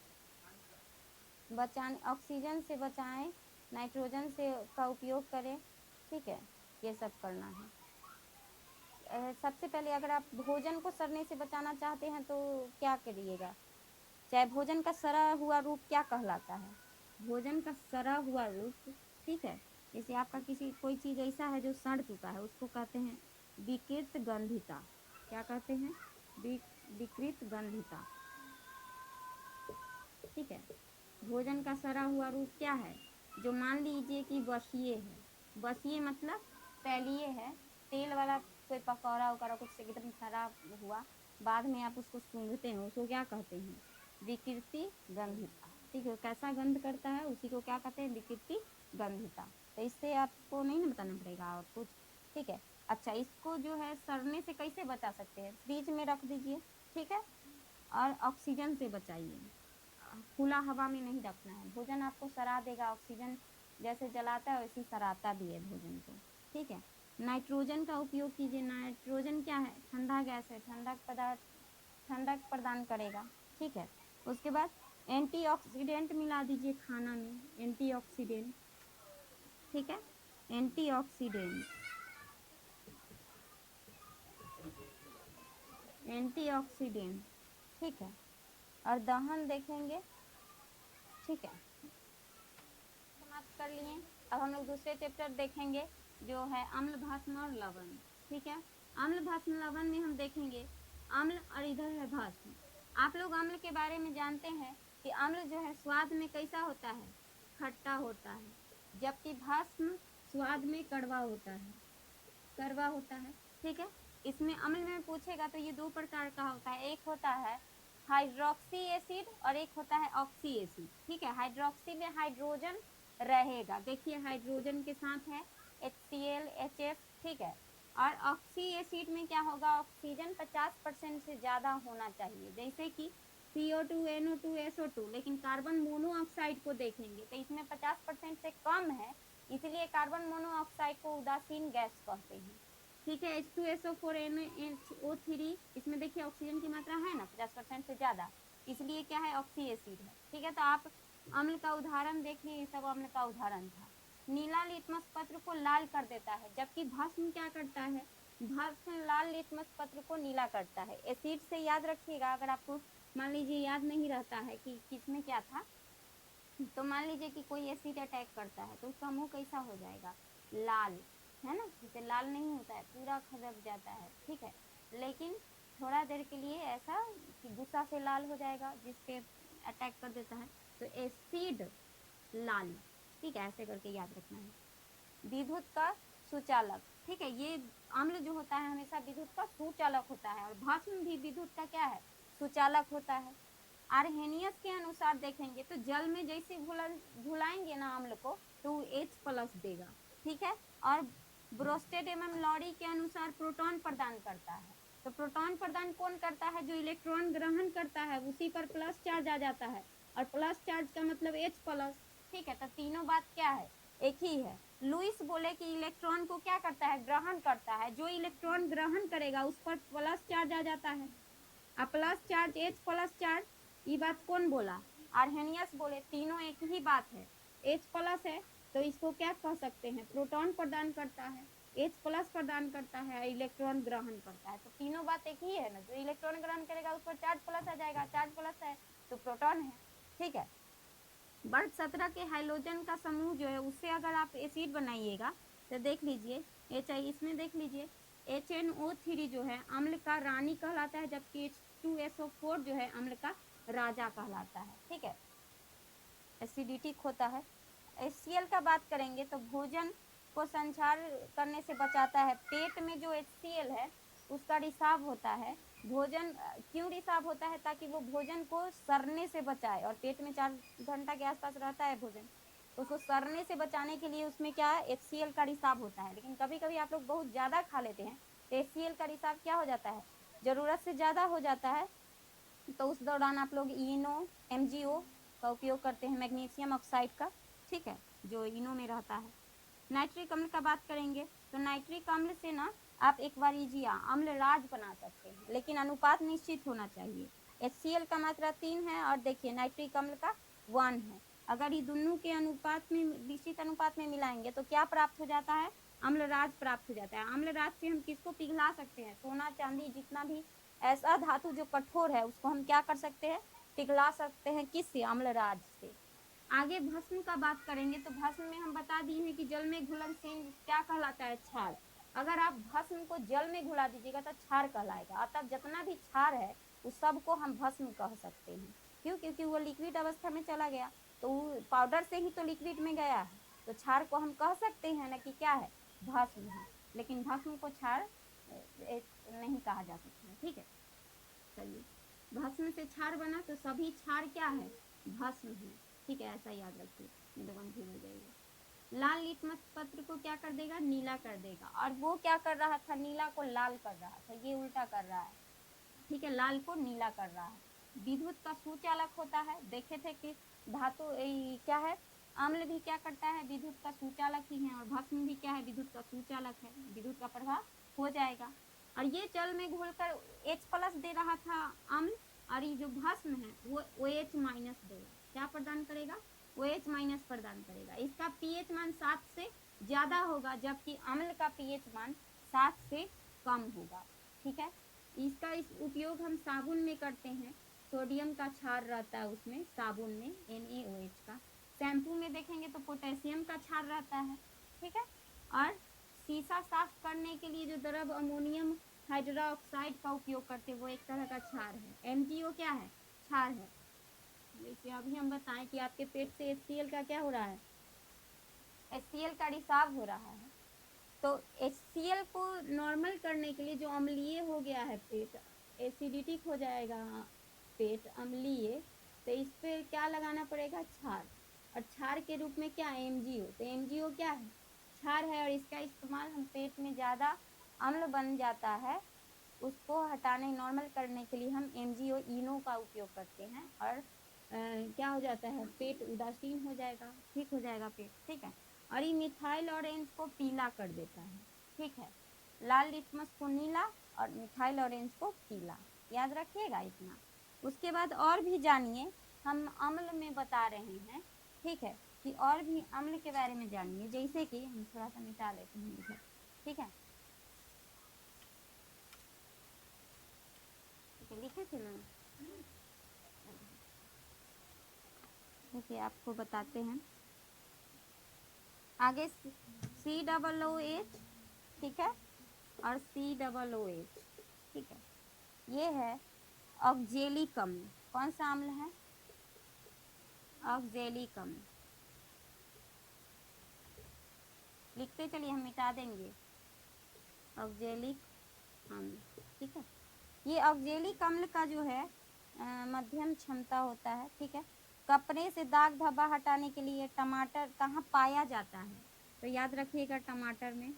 Speaker 1: बचाने, ऑक्सीजन से बचाएं, नाइट्रोजन से का उपयोग करें, ठीक है, ये सब करना है। सबसे पहले अगर आप भोजन को सड़ने से बचाना चाहते हैं तो क्या करिएगा, चाहे भोजन का सड़ा हुआ रूप क्या कहलाता है, भोजन का सड़ा हुआ रूप, ठीक है, जैसे आपका किसी कोई चीज ऐसा है जो सड़ चुका है उसको कहते हैं विकृत गंधिता, क्या कहते हैं, विकृत गंधिता, ठीक है। भोजन का सड़ा हुआ रूप क्या है, जो मान लीजिए कि बसिए है, बसिए मतलब तैलीय है, तेल वाला कोई पकौड़ा वकौड़ा कुछ एकदम सड़ा हुआ, बाद में आप उसको सूंघते हैं, उसको क्या कहते हैं, विकृति गंधिता, ठीक है, कैसा गंध करता है उसी को क्या कहते हैं, विकृति गंधिता। तो इससे आपको नहीं ना बताना पड़ेगा और कुछ, ठीक है। अच्छा, इसको जो है सड़ने से कैसे बचा सकते हैं, फ्रिज में रख दीजिए, ठीक है, और ऑक्सीजन से बचाइए, खुला हवा में नहीं रखना है, भोजन आपको सड़ा देगा, ऑक्सीजन जैसे जलाता है वैसे सड़ाता भी है भोजन को, ठीक है। नाइट्रोजन का उपयोग कीजिए, नाइट्रोजन क्या है, ठंडा गैस है, ठंडक पदार्थ, ठंडक प्रदान करेगा, ठीक है। उसके बाद एंटीऑक्सीडेंट मिला दीजिए खाना में, एंटीऑक्सीडेंट, ठीक है, एंटीऑक्सीडेंट, एंटीऑक्सीडेंट, ठीक है। और दहन देखेंगे, ठीक है, समाप्त कर लिए। अब हम लोग दूसरे चैप्टर देखेंगे जो है अम्ल, भस्म और लवण, ठीक है। अम्ल, भस्म, लवण में हम देखेंगे अम्ल और इधर है भस्म। आप लोग अम्ल के बारे में जानते हैं कि अम्ल जो है स्वाद में कैसा होता है, खट्टा होता है, जबकि भस्म स्वाद में कड़वा होता है, कड़वा होता है, ठीक है। इसमें अम्ल में पूछेगा तो ये दो प्रकार का होता है, एक होता है हाइड्रोक्सी एसिड और एक होता है ऑक्सी एसिड, ठीक है। हाइड्रोक्सी में हाइड्रोजन रहेगा, देखिए हाइड्रोजन के साथ है HCl HF, ठीक है। और ऑक्सी एसिड में क्या होगा, ऑक्सीजन 50% से ज्यादा होना चाहिए, जैसे कि CO2 NO2 SO2, लेकिन कार्बन मोनोऑक्साइड को देखेंगे तो इसमें 50% से कम है, इसलिए कार्बन मोनोऑक्साइड को उदासीन गैस कहते हैं, ठीक है। H2SO4 NH3, इसमें देखिए ऑक्सीजन की मात्रा है ना 50% से ज्यादा, इसलिए क्या है, ऑक्सी एसिड है, ठीक है। तो आप अम्ल का उदाहरण देखिए, ये सब अम्ल का उदाहरण था। नीला लिटमस पत्र को लाल कर देता है, जबकि भस्म क्या करता है, भस्म लाल लिटमस पत्र को नीला करता है। एसिड से याद रखिएगा, अगर आपको मान लीजिए याद नहीं रहता है कि किसमें क्या था, तो मान लीजिए कि कोई एसिड अटैक करता है तो उसका मुंह कैसा हो जाएगा, लाल, है ना, जैसे लाल नहीं होता है, पूरा खदक जाता है, ठीक है। लेकिन थोड़ा देर के लिए ऐसा कि गुस्सा से लाल हो जाएगा, जिसपे अटैक कर देता है, तो एसिड लाल, ठीक है, ऐसे करके याद रखना है। विद्युत का सुचालक, ठीक है, ये अम्ल जो होता है हमेशा विद्युत का सुचालक होता है, और भस्म भी विद्युत का क्या है, सुचालक होता है। आर्हेनियस के अनुसार देखेंगे तो जल में जैसे घुलाएंगे ना अम्ल को, तो H प्लस देगा, ठीक है। और ब्रोस्टेड एवं लॉरी के अनुसार प्रोटॉन प्रदान करता है, तो प्रोटॉन प्रदान कौन करता है? जो इलेक्ट्रॉन ग्रहण करता है उसी पर प्लस चार्ज आ जाता है, और प्लस चार्ज का मतलब H प्लस, ठीक है। तो तीनों बात क्या है? एक ही है। लुईस बोले कि इलेक्ट्रॉन को क्या करता है? ग्रहण करता है, जो इलेक्ट्रॉन ग्रहण करेगा उस पर प्लस चार्ज आ जाता है, और plus charge H plus charge, ये बात कौन बोला? आर्हेनियस बोले तीनों एक ही बात है। H प्लस है तो इसको क्या कह सकते हैं? प्रोटॉन प्रदान करता है, H प्लस प्रदान करता है, इलेक्ट्रॉन ग्रहण करता है, तो तीनों बात एक ही है ना। जो इलेक्ट्रॉन ग्रहण करेगा उस पर चार्ज प्लस आ जाएगा, चार्ज प्लस है तो प्रोटॉन है, ठीक है। वर्ग 17 के हाइड्रोजन का समूह जो है उससे अगर आप एसिड बनाइएगा तो देख लीजिए इसमें देख लीजिए HNO3 जो है अम्ल का रानी कहलाता है, जबकि H2SO4 जो है अम्ल का राजा कहलाता है, ठीक है। एसिडिटी होता है। HCl का बात करेंगे तो भोजन को संचार करने से बचाता है। पेट में जो HCl है उसका रिसाव होता है। भोजन क्यों रिसाव होता है? ताकि वो भोजन को सड़ने से बचाए, और पेट में 4 घंटा के आसपास रहता है भोजन, तो उसको सड़ने से बचाने के लिए उसमें क्या है? HCl का रिसाव होता है। लेकिन कभी कभी आप लोग बहुत ज़्यादा खा लेते हैं तो HCl का रिसाव क्या हो जाता है? ज़रूरत से ज़्यादा हो जाता है, तो उस दौरान आप लोग इनो MgO का उपयोग करते हैं, मैग्नीशियम ऑक्साइड का, ठीक है, जो इनो में रहता है। नाइट्रिक अम्ल का बात करेंगे तो नाइट्रिक अम्ल से ना आप एक बारीजिया अम्ल राज बना सकते हैं, लेकिन अनुपात निश्चित होना चाहिए। HCl का मात्रा 3 है और देखिए नाइट्रिक अम्ल का 1 है। अगर ये दोनों के अनुपात में निश्चित अनुपात में मिलाएंगे तो क्या प्राप्त हो जाता है? अम्लराज प्राप्त हो जाता है। अम्लराज से हम किसको पिघला सकते हैं? सोना चांदी जितना भी ऐसा धातु जो कठोर है उसको हम क्या कर सकते हैं? पिघला सकते हैं। किससे? अम्लराज से। आगे भस्म का बात करेंगे तो भस्म में हम बता दिए हैं कि जल में घुलनशील क्या कहलाता है? क्षार। अगर आप भस्म को जल में घुला दीजिएगा तो क्षार कहलाएगा, अतः जितना भी क्षार है उस सब को हम भस्म कह सकते हैं। क्यों? क्योंकि वो लिक्विड अवस्था में चला गया, तो पाउडर से ही तो लिक्विड में गया है, तो क्षार को हम कह सकते हैं ना कि क्या है? भस्म है। लेकिन भस्म को क्षार नहीं कहा जा सकता है, ठीक है। चलिए, भस्म से क्षार बना तो सभी क्षार क्या है? भस्म है, ठीक है, ऐसा याद रखिए, नहीं तो कंफ्यूज हो जाएगा। लाल लिटमस पत्र को क्या कर देगा? नीला कर देगा। और वो क्या कर रहा था? नीला को लाल कर रहा था, ये उल्टा कर रहा है, ठीक है, लाल को नीला कर रहा है। विद्युत का सुचालक होता है, देखे थे कि धातु क्या है? अम्ल भी क्या करता है? विद्युत का सुचालक ही है, और भस्म भी क्या है? विद्युत का सुचालक है, विद्युत का प्रभाव हो जाएगा। और ये जल में घोलकर H प्लस दे रहा था अम्ल, और ये जो भस्म है वो OH माइनस देगा, क्या प्रदान करेगा? OH माइनस प्रदान करेगा। इसका pH मान 7 से ज्यादा होगा, जबकि अम्ल का pH मान 7 से कम होगा, ठीक है। इसका उपयोग हम साबुन में करते हैं, सोडियम का क्षार रहता है उसमें, साबुन में NaOH का। शैम्पू में देखेंगे तो पोटेशियम का क्षार रहता है, ठीक है। और शीशा साफ करने के लिए जो द्रव अमोनियम हाइड्रोक्साइड का उपयोग करते हैं वो एक तरह का क्षार है। MgO क्या है? क्षार है। जैसे अभी हम बताएं कि आपके पेट से HCl का क्या हो रहा है? HCl का रिसाव हो रहा है, तो HCl को नॉर्मल करने के लिए जो अम्लीय हो गया है पेट, एसिडिटिक हो जाएगा पेट, अम्लीय, तो इस पे क्या लगाना पड़ेगा? क्षार। और क्षार के रूप में क्या? MgO। तो MgO क्या है? क्षार है, और इसका इस्तेमाल हम पेट में ज़्यादा अम्ल बन जाता है उसको हटाने, नॉर्मल करने के लिए हम MgO इनो का उपयोग करते हैं, और क्या हो जाता है? पेट उदासीन हो जाएगा, ठीक हो जाएगा पेट, ठीक है। और ये मिथाइल ऑरेंज को पीला कर देता है, ठीक है। लाल लिटमस को नीला और मिथाइल ऑरेंज को पीला, याद रखिएगा इतना। उसके बाद और भी जानिए, हम अम्ल में बता रहे हैं, ठीक है, कि और भी अम्ल के बारे में जानिए। जैसे कि हम थोड़ा सा मिटा लेते हैं इधर, ठीक है, लिखे थे ना, देखिए आपको बताते हैं आगे। COOH, ठीक है, और COOH, ठीक है। ये है ऑक्जेलिक अम्ल। कौन सा अम्ल है? ऑक्जेलिक अम्ल। लिखते चलिए, हम मिटा देंगे ऑक्जेलिक अम्ल, ठीक है। ये ऑक्जेलिक अम्ल का जो है मध्यम क्षमता होता है, ठीक है। कपड़े से दाग धब्बा हटाने के लिए टमाटर कहाँ पाया जाता है? तो याद रखिएगा टमाटर में।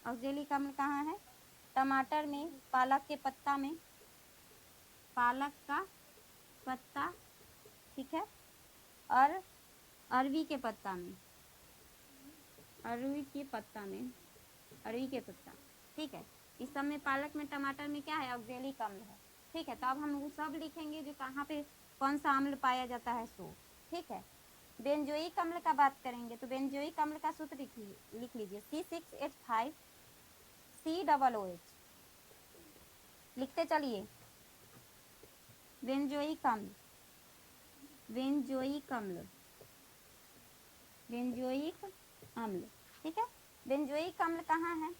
Speaker 1: ऑक्जेलिक अम्ल कहाँ है? टमाटर में, पालक के पत्ता में, पालक का पत्ता, ठीक है, और अरवी के पत्ता में, अरवी के पत्ता में, अरवी के पत्ता, ठीक है। इस सब में, पालक में, टमाटर में क्या है? ऑक्जेलिक अम्ल है, ठीक है। तो अब हम वो सब लिखेंगे जो कहाँ पे कौन सा अम्ल पाया जाता है सो, ठीक है। बेंजोइक अम्ल का बात करेंगे तो बेंजोइक अम्ल का सूत्र लिख लीजिए C6H5COOH। लिखते चलिए, बेंजोइक अम्ल, बेंजोइक अम्ल, बेंजोइक अम्ल, ठीक है। बेंजोइक अम्ल कहाँ है?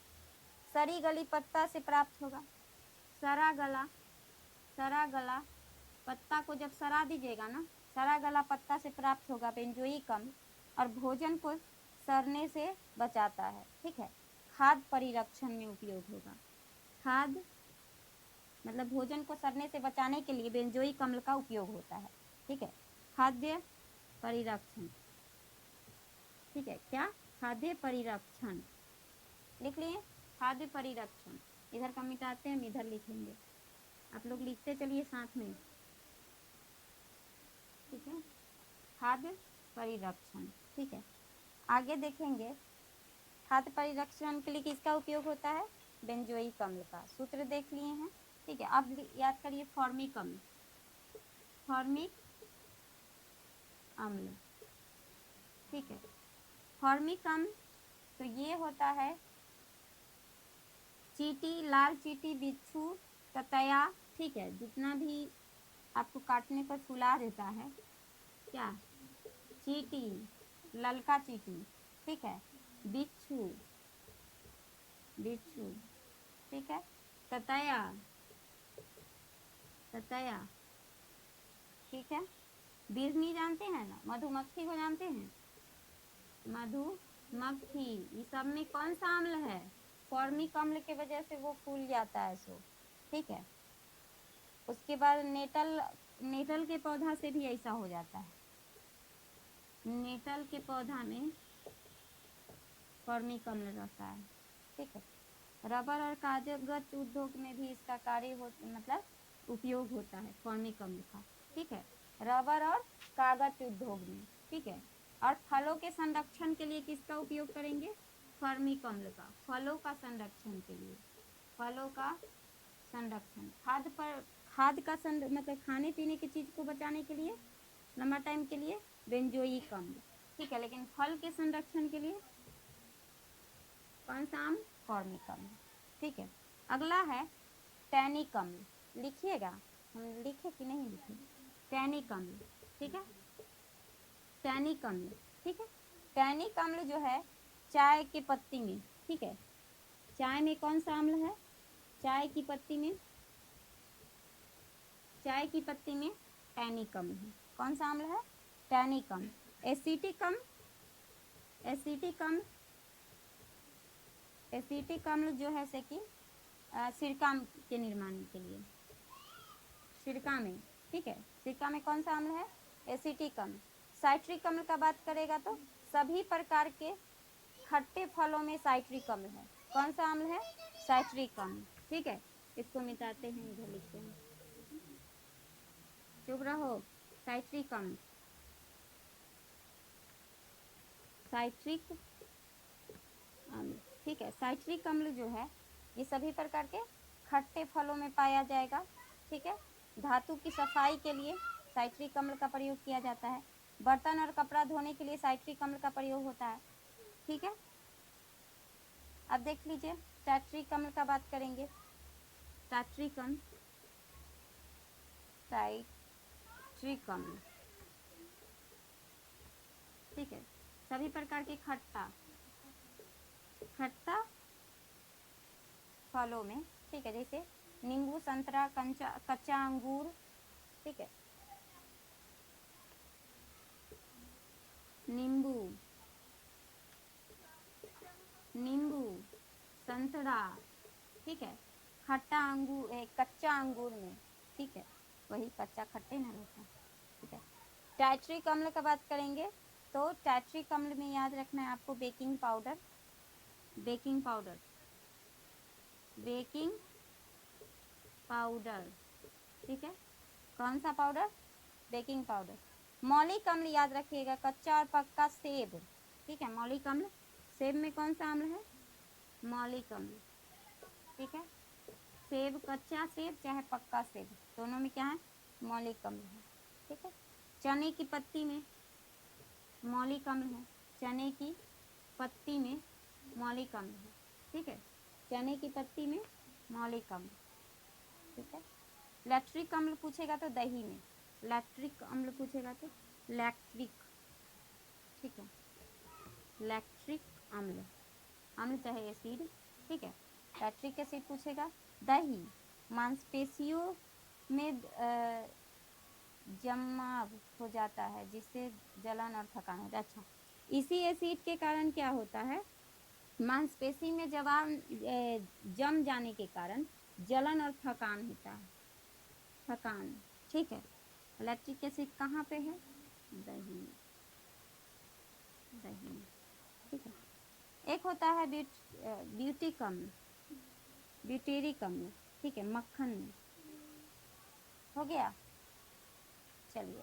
Speaker 1: सरी गली पत्ता से प्राप्त होगा। सरा गला, सरा गला पत्ता को जब सरा दीजिएगा ना, सरा गला पत्ता से प्राप्त होगा बेंजोइक अम्ल, और भोजन को सड़ने से बचाता है, ठीक है। खाद्य परिरक्षण में उपयोग होगा। खाद्य मतलब भोजन को सड़ने से बचाने के लिए बेंजोइक अम्ल का उपयोग होता है, ठीक है। खाद्य परिरक्षण, ठीक है, क्या? खाद्य परिरक्षण, लिख लिए, खाद्य परिरक्षण। इधर का मिटाते हैं, हम इधर लिखेंगे, आप लोग लिखते चलिए साथ में, ठीक है। खाद्य परिरक्षण, ठीक है। आगे देखेंगे, खाद्य परिरक्षण के लिए किसका उपयोग होता है? बेंजोइक अम्ल का। सूत्र देख लिए हैं, ठीक है। अब याद करिए फॉर्मिक अम्ल, फॉर्मिक अम्ल, ठीक है। फॉर्मिक अम्ल तो ये होता है चींटी, लाल चींटी, बिच्छू, ततैया, ठीक है, जितना भी आपको काटने पर फुला देता है, क्या? चींटी, ललका चींटी, ठीक है, बिच्छू, बिच्छू, ठीक है, ततैया, ततैया, ठीक है। बिरनी जानते हैं ना, मधुमक्खी को जानते हैं? मधुमक्खी, ये सब में कौन सा अम्ल है? फॉर्मिक अम्ल के वजह से वो फूल जाता है सो, ठीक है। उसके बाद नेटल, नेटल के पौधा से भी ऐसा हो जाता है, नेटल के पौधा में फॉर्मिक अम्ल रहता है, ठीक है। रबर और कागज उद्योग में भी इसका कार्य हो, मतलब उपयोग होता है फॉर्मिक अम्ल का, ठीक है। रबर और कागज उद्योग में, ठीक है। और फलों के संरक्षण के लिए किसका उपयोग करेंगे? फॉर्मिक अम्ल का, फलों का संरक्षण के लिए, फलों का संरक्षण। खाद का मतलब खाने पीने की चीज को बचाने के लिए, लंबा टाइम के लिए बेंजोइक अम्ल, ठीक है। लेकिन फल के संरक्षण के लिए कौन सा अम्ल? फॉर्मिक अम्ल, ठीक है। अगला है टैनिक अम्ल, लिखिएगा, हम लिखे कि नहीं लिखे? टैनिक अम्ल, ठीक है, टैनिक अम्ल, ठीक है। टैनिक अम्ल जो है चाय की पत्ती में, ठीक है, चाय में कौन सा अम्ल है? चाय की पत्ती में, चाय की पत्ती में टैनिक अम्ल है। कौन सा अम्ल है? टैनिक अम्ल। एसिटिक अम्ल, एसिटिक अम्ल, एसिटिक अम्ल जो है से कि सिरका के निर्माण के लिए, सिरका में, ठीक है, सिरका में कौन सा अम्ल है? एसिटिक अम्ल। साइट्रिक अम्ल का बात करेगा तो सभी प्रकार के खट्टे फलों में साइट्रिक अम्ल है। कौन सा अम्ल है? साइट्रिक अम्ल, ठीक है। इसको मिटाते हैं, इधर लिखते हैं, चुप रहो। साइट्रिक अम्ल, साइट्रिक अम्ल, ठीक है। साइट्रिक अम्ल जो है ये सभी प्रकार के खट्टे फलों में पाया जाएगा, ठीक है। धातु की सफाई के लिए साइट्रिक अम्ल का प्रयोग किया जाता है। बर्तन और कपड़ा धोने के लिए साइट्रिक अम्ल का प्रयोग होता है, ठीक है। अब देख लीजिए टाइट्रिक अम्ल का बात करेंगे। टाइट्रिक अम्ल, टाइट्रिक अम्ल, ठीक है, सभी प्रकार के खट्टा, खट्टा फलों में, ठीक है, जैसे नींबू, संतरा, कच्चा अंगूर, ठीक है, नींबू, नींबू, संतरा, ठीक है, खट्टा अंगूर, कच्चा अंगूर में, ठीक है, वही कच्चा खट्टे ना रहता, ठीक है। टाइट्रिक अम्ल का बात करेंगे तो टाइट्रिक अम्ल में याद रखना है आपको baking powder, baking powder, baking powder, ठीक है। कौन सा पाउडर? Baking powder. मौलिक अम्ल याद रखिएगा, कच्चा और पक्का सेब, ठीक है। मौलिक अम्ल, सेब में कौन सा अम्ल है? मौलिक अम्ल, ठीक है। सेब, कच्चा सेब चाहे पक्का सेब, दोनों में क्या है? मौलिक अम्ल है, ठीक है। चने की पत्ती में मौलिक अम्ल है, चने की पत्ती में मौलिक अम्ल है, ठीक है। चने की पत्ती में मौलिक अम्ल, ठीक है। लैक्टिक अम्ल पूछेगा तो दही में, लैक्टिक अम्ल पूछेगा तो लैक्टिक, ठीक है। लैक्टिक अम्ल, अम्ल चाहे एसिड, ठीक है। लैक्टिक एसिड पूछेगा। दही मांसपेशियों में जमा हो जाता है जिससे जलन और थकान होता है। अच्छा, इसी एसिड के कारण क्या होता है? मांसपेशी में जम जाने के कारण जलन और थकान होता है, थकान, ठीक है। लैक्टिक एसिड कहाँ पे है? दही में, दही में, ठीक है। एक होता है ब्यूटिक अम्ल, ब्यूटेरिक अम्ल, ठीक है, मक्खन में। हो गया? चलिए,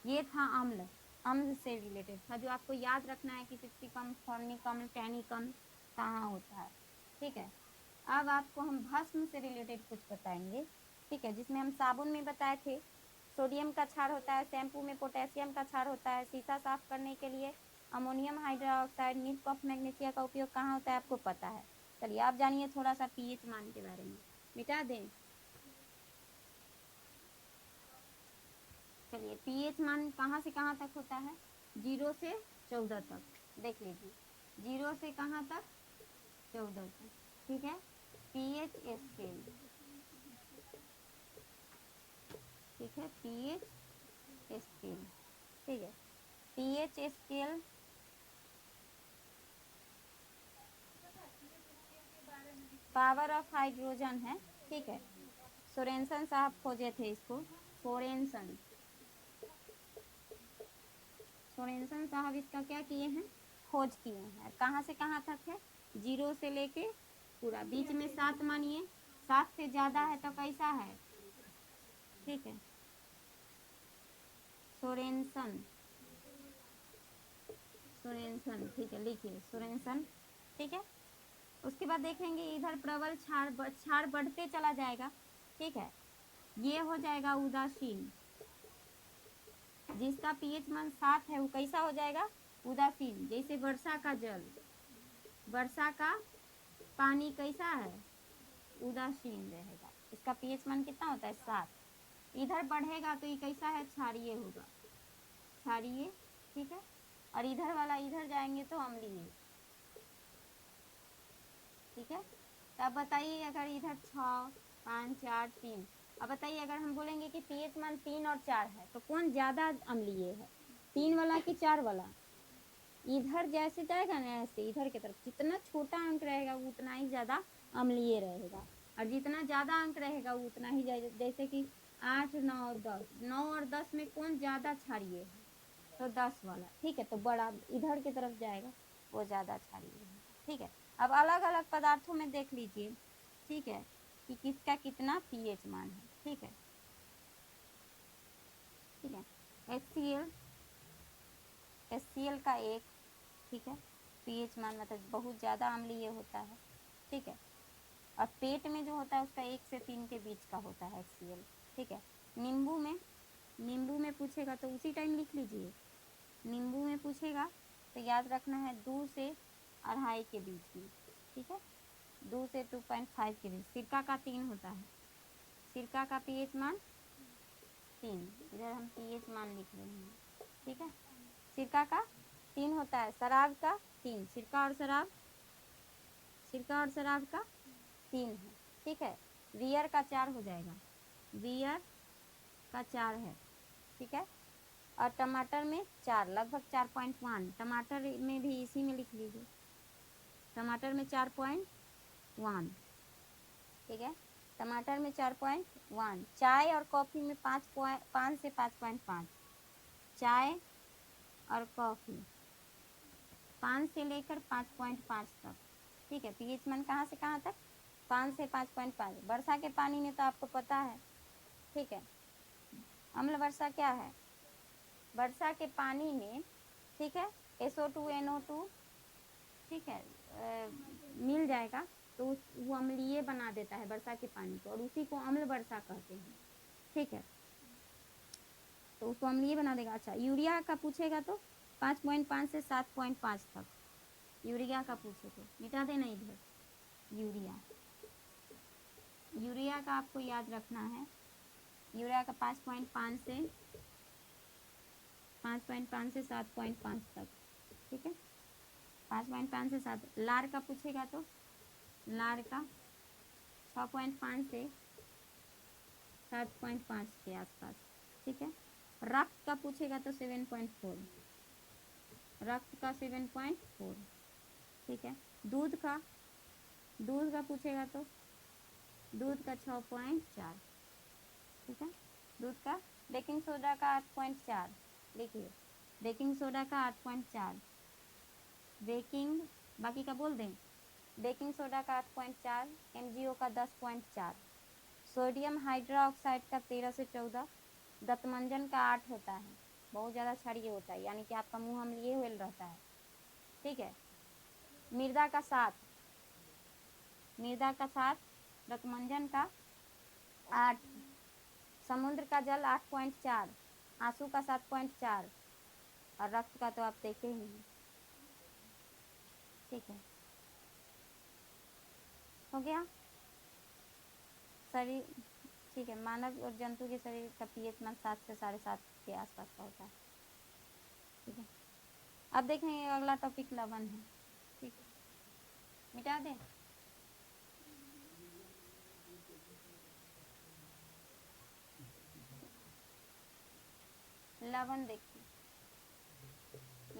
Speaker 1: ये था अम्ल, अम्ल से रिलेटेड था जो आपको याद रखना है कि सिट्रिक अम्ल, फॉर्मिक अम्ल, टैनिक अम्ल कहाँ होता है, ठीक है। अब आपको हम भस्म से रिलेटेड कुछ बताएंगे, ठीक है, जिसमें हम साबुन में बताए थे सोडियम का क्षार होता है, शैम्पू में पोटेशियम का क्षार होता है, शीशा साफ करने के लिए ammonium hydroxide, milk of magnesia का उपयोग कहाँ होता है आपको पता है। चलिए आप जानिए थोड़ा सा पीएच मान के बारे में, मिटा दें। चलिए, पीएच मान कहाँ से कहाँ तक होता है? 0 से 14 तक, देख लीजिए, 0 से कहाँ तक? 14 तक, ठीक है। पीएच स्केल, ठीक है, पीएच स्केल, ठीक है। PH scale power of hydrogen है, ठीक है। सोरेनसन साहब खोजे थे इसको, सोरेनसन, सोरेनसन साहब इसका क्या किए हैं? खोज किए हैं। कहाँ से कहाँ तक है? 0 से लेके पूरा, बीच में 7 मानिए, 7 से ज्यादा है तो कैसा है? ठीक है, सोरेनसन, सोरेनसन, ठीक है, लिखिए सोरेनसन, ठीक है। उसके बाद देखेंगे इधर प्रबल क्षार बढ़ते चला जाएगा, ठीक है। ये हो जाएगा उदासीन, जिसका पीएच मान 7 है वो कैसा हो जाएगा? उदासीन। जैसे वर्षा का जल, वर्षा का पानी कैसा है? उदासीन रहेगा। इसका पीएच मान कितना होता है? 7। इधर बढ़ेगा तो ये कैसा है? क्षारीय होगा, क्षारीय, ठीक है। और इधर वाला इधर जाएंगे तो अम्लीय, ठीक है। तो अब बताइए अगर इधर 6, 5, 4, 3, अब बताइए अगर हम बोलेंगे कि पीएच मान 3 और 4 है तो कौन ज्यादा अम्लीय है? 3 वाला कि 4 वाला? इधर जैसे जाएगा ना ऐसे इधर की तरफ जितना छोटा अंक रहेगा वो उतना ही ज्यादा अम्लीय रहेगा, और जितना ज्यादा अंक रहेगा वो उतना ही जैसे कि 8, 9, 10, 9 और 10 में कौन ज्यादा क्षारीय है? तो 10 वाला, ठीक है। तो बड़ा इधर की तरफ जाएगा वो ज्यादा क्षारीय है, ठीक है। अब अलग अलग पदार्थों में देख लीजिए, ठीक है, कि किसका कितना पीएच मान है, ठीक है, ठीक है। HCl, HCl का 1, ठीक है, पीएच मान मतलब बहुत ज़्यादा अम्लीय होता है, ठीक है। और पेट में जो होता है उसका 1 से 3 के बीच का होता है HCl, ठीक है। नींबू में, नींबू में पूछेगा तो उसी टाइम लिख लीजिए, नींबू में पूछेगा तो याद रखना है 2 से 2.5 के बीच में, ठीक है, 2 से 2.5 के बीच। सिरका का 3 होता है, सिरका का पीएच मान 3, इधर हम पीएच मान लिख रहे हैं, ठीक है। सिरका का 3 होता है, शराब का 3, सिरका और शराब, सिरका और शराब का 3 है, ठीक है। बियर का 4 हो जाएगा, बियर का 4 है, ठीक है। और टमाटर में 4, लगभग 4.1, टमाटर में भी इसी में लिख लीजिए, टमाटर में 4.1, ठीक है। टमाटर में 4.1, चाय और कॉफी में 5 से 5.5, चाय और कॉफ़ी 5 से लेकर 5.5 तक, ठीक है। पीएच मान कहाँ से कहाँ तक? 5 से 5.5। वर्षा के पानी में तो आपको पता है, ठीक है। अम्ल वर्षा क्या है? वर्षा के पानी में, ठीक है, SO2 NO2, ठीक है, मिल जाएगा तो वो अम्लीय बना देता है वर्षा के पानी को, और उसी को अम्ल वर्षा कहते हैं, ठीक है। तो उसको अम्लीय बना देगा। अच्छा, यूरिया का पूछेगा तो 5.5 से 7.5 तक। यूरिया का पूछे तो मिटा देना इधर। यूरिया का आपको याद रखना है। यूरिया का 5.5 से 7.5 तक, ठीक है। 5.5 से 7। लार का पूछेगा तो लार का 6.5 से 7.5 के आसपास, ठीक है। रक्त का पूछेगा तो 7.4, रक्त का 7.4, ठीक है। दूध का पूछेगा तो दूध का 6.4, ठीक है। दूध का। बेकिंग सोडा का 8.4, लिखिए। बेकिंग सोडा का 8.4, बेकिंग, बाकी का बोल दें। बेकिंग सोडा का 8.4, MgO का 10.4, सोडियम हाइड्रोक्साइड का 13 से 14, दंतमंजन का 8 होता है, बहुत ज़्यादा क्षारीय होता है, यानी कि आपका मुंह अम्लीय हुए रहता है, ठीक है। मृदा का 7, दंतमंजन का 8, समुद्र का जल 8.4, आंसू का 7.4, और रक्त का तो आप देखे ही हैं, ठीक है। हो गया शरीर, ठीक है। मानव और जंतु के शरीर का पीएच मान 7 से 7.5 के आसपास का होता है, ठीक है। अब देखेंगे अगला टॉपिक लवण है, ठीक है। मिटा दें। लवण देखिए,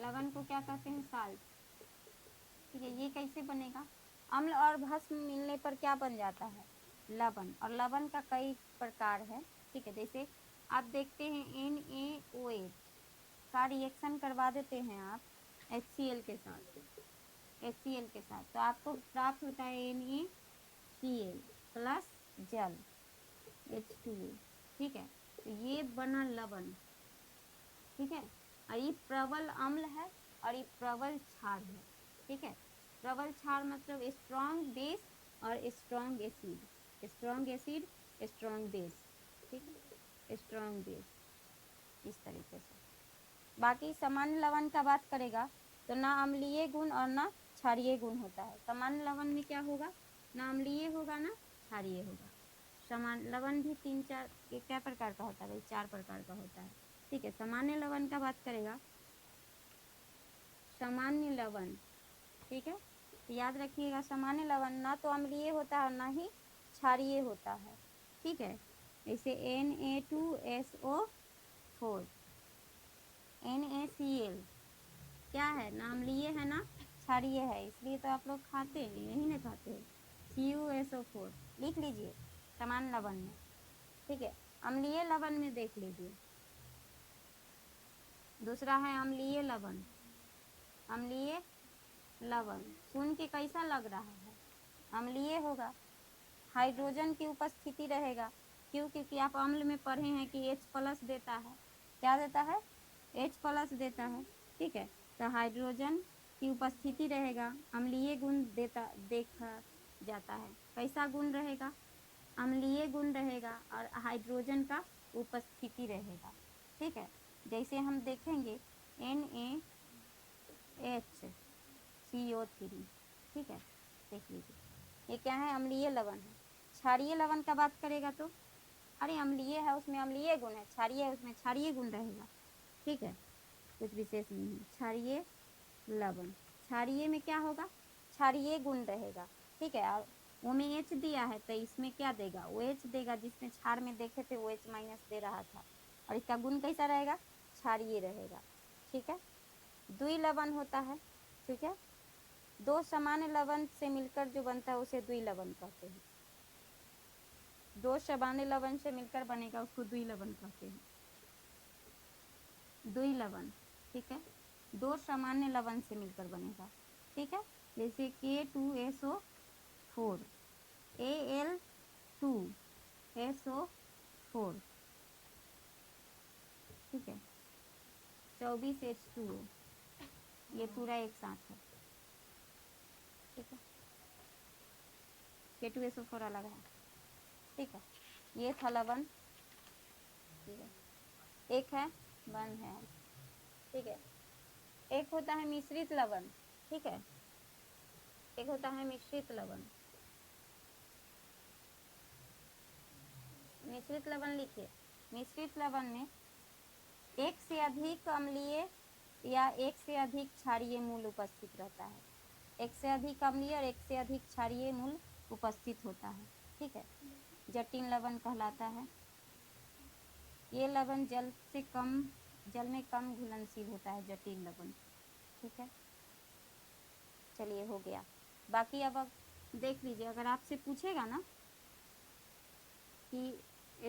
Speaker 1: लवण को क्या कहते हैं? साल्ट, ठीक है। ये कैसे बनेगा? अम्ल और भस्म मिलने पर क्या बन जाता है? लवण। और लवण का कई प्रकार है, ठीक है। जैसे आप देखते हैं NaOH का रिएक्शन करवा देते हैं आप HCl के साथ, तो आपको प्राप्त होता है NaCl प्लस जल H2O, ठीक है। तो ये बना लवण, ठीक है। और ये प्रबल अम्ल है और ये प्रबल क्षार है, ठीक है। प्रबल क्षार मतलब स्ट्रॉन्ग बेस और स्ट्रॉन्ग एसिड, स्ट्रॉन्ग बेस, ठीक है, स्ट्रॉन्ग बेस, इस तरीके से। बाकी सामान्य लवण का बात करेगा तो ना अम्लीय गुण और ना क्षारीय गुण होता है। सामान्य लवण में क्या होगा? ना अम्लीय होगा ना क्षारीय होगा। सामान्य लवण भी 3-4 क्या प्रकार का होता है भाई? 4 प्रकार का होता है, ठीक है। सामान्य लवण का बात करेगा, सामान्य लवण, ठीक है। तो याद रखिएगा, सामान्य लवण ना तो अम्लीय होता है और ना ही क्षारीय होता है, ठीक है। जैसे Na2SO4, NaCl क्या है? ना अम्लीय है ना क्षारीय है, इसलिए तो आप लोग खाते हैं, यही ना खाते हैं। CuSO4 लिख लीजिए सामान्य लवण में, ठीक है। अम्लीय लवण में देख लीजिए, दूसरा है अम्लीय लवण। अम्लीय लवण सुन के कैसा लग रहा है? अम्लीय होगा, हाइड्रोजन की उपस्थिति रहेगा। क्यों? क्योंकि आप अम्ल में पढ़े हैं कि H प्लस देता है। क्या देता है? H प्लस देता है, ठीक है। तो हाइड्रोजन की उपस्थिति रहेगा, अम्लीय गुण देखा जाता है। कैसा गुण रहेगा? अम्लीय गुण रहेगा और हाइड्रोजन का उपस्थिति रहेगा, ठीक है। जैसे हम देखेंगे NaHCO3, ठीक है। देख लीजिए, ये क्या है? अम्लीय लवण है। क्षारीय लवण का बात करेगा तो अरे अम्लीय है उसमें अम्लीय गुण है, क्षारीय है उसमें क्षारीय गुण रहेगा, ठीक है। कुछ विशेष नहीं है। क्षारीय लवण, क्षारीय में क्या होगा? क्षारीय गुण रहेगा, ठीक है। और वो में H दिया है तो इसमें क्या देगा? OH देगा, जिसमें क्षार में देखे थे OH माइनस दे रहा था। और इसका गुण कैसा रहेगा? क्षारीय रहेगा, ठीक है। द्विलवण होता है, ठीक है। दो सामान्य लवण से मिलकर जो बनता है उसे द्विलवण कहते हैं। दो सामान्य लवण से मिलकर बनेगा उसको द्विलवण कहते हैं। दुई लवण, ठीक है, दो सामान्य लवण से मिलकर बनेगा, ठीक है। जैसे K2SO4, Al2SO4, ठीक है, 24H2O, ये पूरा एक साथ है, ठीक है। K2SO4 अलग है, ठीक है। ये था लवण, ठीक है, एक है वन है, ठीक है। एक होता है मिश्रित लवण, ठीक है, एक होता है मिश्रित लवण। मिश्रित लवण लिखिए, मिश्रित लवण में एक से अधिक अम्लीय या एक से अधिक क्षारीय मूल उपस्थित रहता है, एक से अधिक अम्लीय और एक से अधिक क्षारीय मूल उपस्थित होता है, ठीक है, जटिल लवण कहलाता है। ये लवण जल में कम घुलनशील होता है, जटिल लवण, ठीक है। चलिए हो गया। बाकी अब देख लीजिए, अगर आपसे पूछेगा ना कि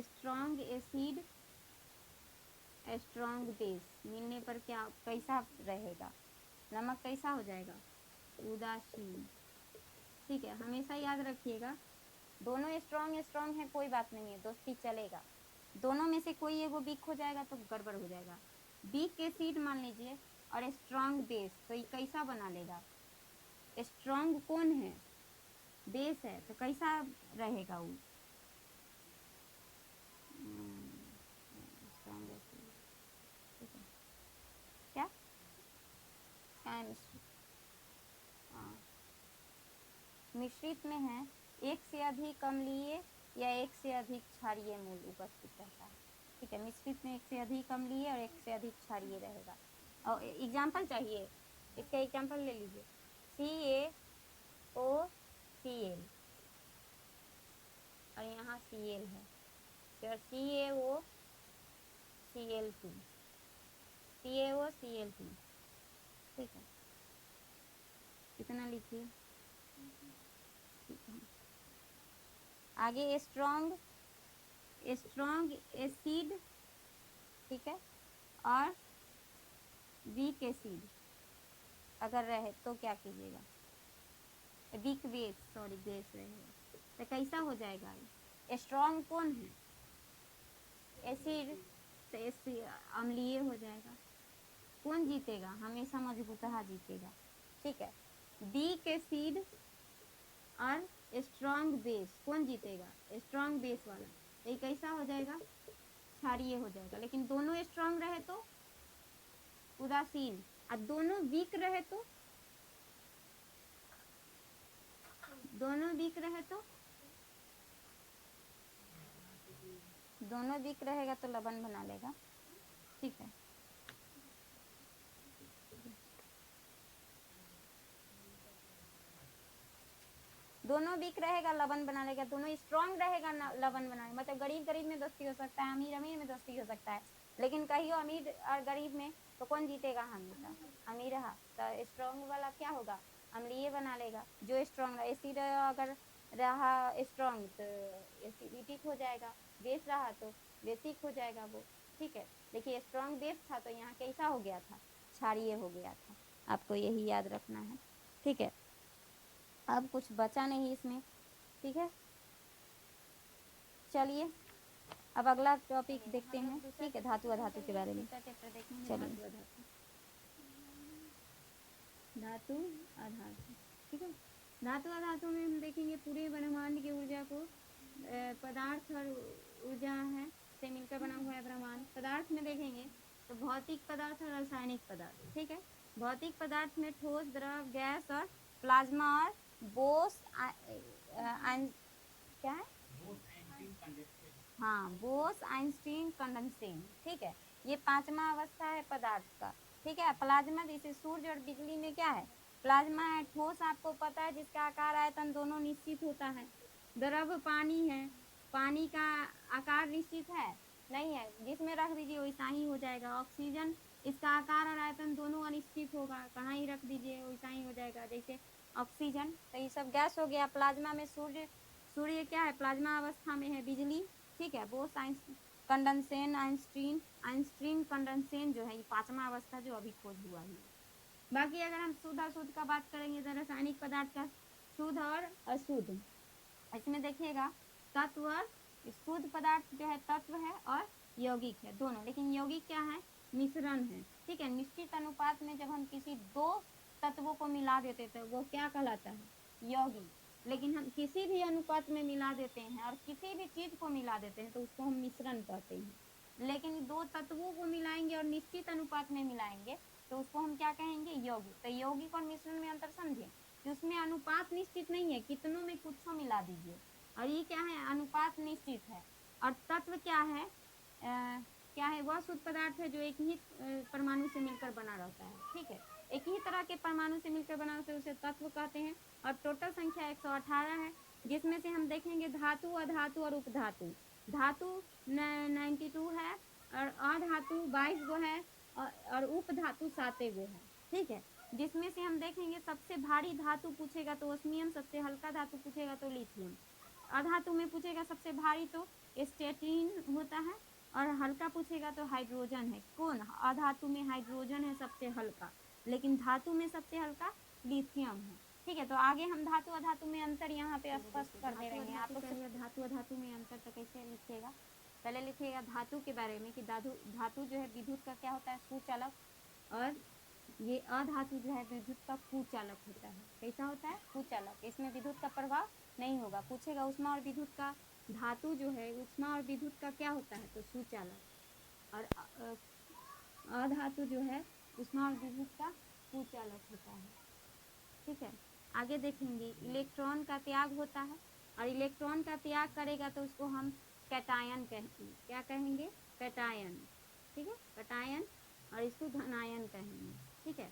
Speaker 1: स्ट्रॉन्ग एसिड स्ट्रॉन्ग बेस मिलने पर क्या कैसा रहेगा, नमक कैसा हो जाएगा, उदासीन, ठीक है। हमेशा याद रखिएगा, दोनों स्ट्रॉन्ग है कोई बात नहीं है, दोस्ती चलेगा, दोनों में से कोई एगो वीक हो जाएगा तो गड़बड़ हो जाएगा। वीक एसिड मान लीजिए और स्ट्रॉन्ग बेस, तो ये कैसा बना लेगा, स्ट्रॉन्ग कौन है, बेस है, तो कैसा रहेगा वो, स्ट्रॉन्ग एसिड, ठीक है, क्या केमिस्ट्री, हाँ। मिश्रित में है एक से अधिक अम्लीय या एक से अधिक क्षारीय मूल उपस्थित रहता है, ठीक है। मिश्रित में एक से अधिक अम्लीय और एक से अधिक क्षारीय रहेगा। और एग्जाम्पल चाहिए, इसका एग्जाम्पल ले लीजिए, CaOCl और यहाँ Cl है, फिर CaOCl2, CaOCl2, ठीक है, कितना लिखिए, ठीक है। आगे स्ट्रॉन्ग एसिड, ठीक है, और वीक एसिड अगर रहे तो क्या कीजिएगा, वीक बेस, सॉरी बेस रहेगा, तो कैसा हो जाएगा, स्ट्रॉन्ग कौन है, एसिड, तो एसिड अम्लीय हो जाएगा, कौन जीतेगा, हमेशा मजबूतहा जीतेगा, ठीक है। वीक एसिड और स्ट्रॉन्ग बेस कौन जीतेगा, स्ट्रॉन्ग बेस वाला, तो ये कैसा हो जाएगा, क्षारीय हो जाएगा। लेकिन दोनों स्ट्रॉन्ग रहे तो उदासीन, और दोनों वीक रहे तो दोनों वीक रहेगा तो लवण बना लेगा, ठीक है। दोनों वीक रहेगा लवण बना लेगा, दोनों स्ट्रॉन्ग रहेगा लवण बना, मतलब गरीब में दोस्ती हो सकता है, अमीर में दोस्ती हो सकता है, लेकिन कहियो अमीर और गरीब में तो कौन जीतेगा, हमेशा अमीर रहा, तो स्ट्रॉन्ग वाला क्या होगा, अम्लीय बना लेगा। जो स्ट्रॉन्ग एसिड अगर रहा स्ट्रॉन्ग तो एसिडिक हो जाएगा, बेस रहा तो बेसिक हो जाएगा वो, ठीक है। देखिए स्ट्रॉन्ग बेस था तो यहाँ कैसा हो गया था, क्षारीय हो गया था, आपको यही याद रखना है, ठीक है। अब कुछ बचा नहीं इसमें, ठीक है। चलिए अब अगला टॉपिक देखते हैं, ठीक है, धातु अधातु के बारे में, चलिए धातु अधातु, ठीक है। धातु अधातु में हम देखेंगे पूरे ब्रह्मांड की ऊर्जा को, पदार्थ और ऊर्जा है से मिलकर बना हुआ है ब्रह्मांड। पदार्थ में देखेंगे तो भौतिक पदार्थ और रासायनिक पदार्थ, ठीक है। भौतिक पदार्थ में ठोस, द्रव, गैस और प्लाज्मा और बोस क्या है, हाँ, बोस आइंस्टीन कंडेंसेशन, ठीक है, ये पांचवा अवस्था है पदार्थ का, ठीक है। प्लाज्मा जैसे सूर्य और बिजली में क्या है, प्लाज्मा है, ठोस आपको पता है जिसका आकार आयतन दोनों निश्चित होता है, द्रव पानी है, पानी का आकार निश्चित है नहीं है, जिसमें रख दीजिए वैसा ही हो जाएगा। ऑक्सीजन, इसका आकार और आयतन दोनों अनिश्चित होगा, कहाँ ही रख दीजिए वैसा ही हो जाएगा, जैसे ऑक्सीजन, तो ये सब गैस हो गया। प्लाज्मा में सूर्य क्या है, प्लाज्मा अवस्था में है, बिजली, ठीक है, वो साइंस कंडेंसेन आइंस्टीन आइंस्टीन कंडेंसेन जो है ये 5वां अवस्था जो अभी खोज हुआ है। बाकी अगर हम शुद्ध अशुद्ध का बात करेंगे तो रासायनिक पदार्थ का शुद्ध और अशुद्ध, इसमें देखिएगा तत्व शुद्ध पदार्थ जो है तत्व है और यौगिक है दोनों, लेकिन यौगिक क्या है मिश्रण है, ठीक है। निश्चित अनुपात में जब हम किसी दो तत्वों को मिला देते तो वो क्या कहलाता है यौगिक, लेकिन हम किसी भी अनुपात में मिला देते हैं और किसी भी चीज को मिला देते हैं तो उसको हम मिश्रण कहते हैं। लेकिन दो तत्वों को मिलाएंगे और निश्चित अनुपात में मिलाएंगे तो उसको हम क्या कहेंगे यौगिक। तो यौगिक और मिश्रण में अंतर समझे कि उसमें अनुपात निश्चित नहीं है, कितनों में कुछ मिला दीजिए, और ये क्या है अनुपात निश्चित है। और तत्व क्या है क्या है वह शुद्ध पदार्थ है जो एक ही परमाणु से मिलकर बना रहता है, ठीक है। एक ही तरह के परमाणु से मिलकर बना रहता है उसे तत्व कहते हैं। और टोटल संख्या 118 है, जिसमें से हम देखेंगे धातु अधातु और उपधातु। धातु 92 है और अधातु 22 गो है और उपधातु 7 गो है, ठीक है। जिसमें से हम देखेंगे सबसे भारी धातु पूछेगा तो ओस्मियम, सबसे हल्का धातु पूछेगा तो लिथियम। अधातु में पूछेगा सबसे भारी तो स्टेटिन होता है और हल्का पूछेगा तो हाइड्रोजन है। कौन अधातु में हाइड्रोजन है सबसे हल्का, लेकिन धातु में सबसे हल्का लिथियम है, ठीक है। तो आगे हम धातु अधातु में अंतर यहाँ पे स्पष्ट कर दे रहे हैं। आप लोग धातु अधातु में अंतर तो कैसे लिखिएगा, पहले लिखिएगा धातु के बारे में कि धातु जो है विद्युत का क्या होता है सुचालक, और ये अधातु जो है विद्युत का कुचालक होता है। कैसा होता है कुचालक, इसमें विद्युत का प्रभाव नहीं होगा। पूछेगा उष्मा और विद्युत का, धातु जो है उष्मा और विद्युत का क्या होता है तो सुचालक, और अधातु जो है उष्मा और विद्युत का कुचालक होता है, ठीक है। आगे देखेंगे इलेक्ट्रॉन का त्याग होता है, और इलेक्ट्रॉन का त्याग करेगा तो उसको हम कैटायन कहेंगे। क्या कहेंगे कैटायन, ठीक है कैटायन, और इसको धनायन कहेंगे, ठीक है।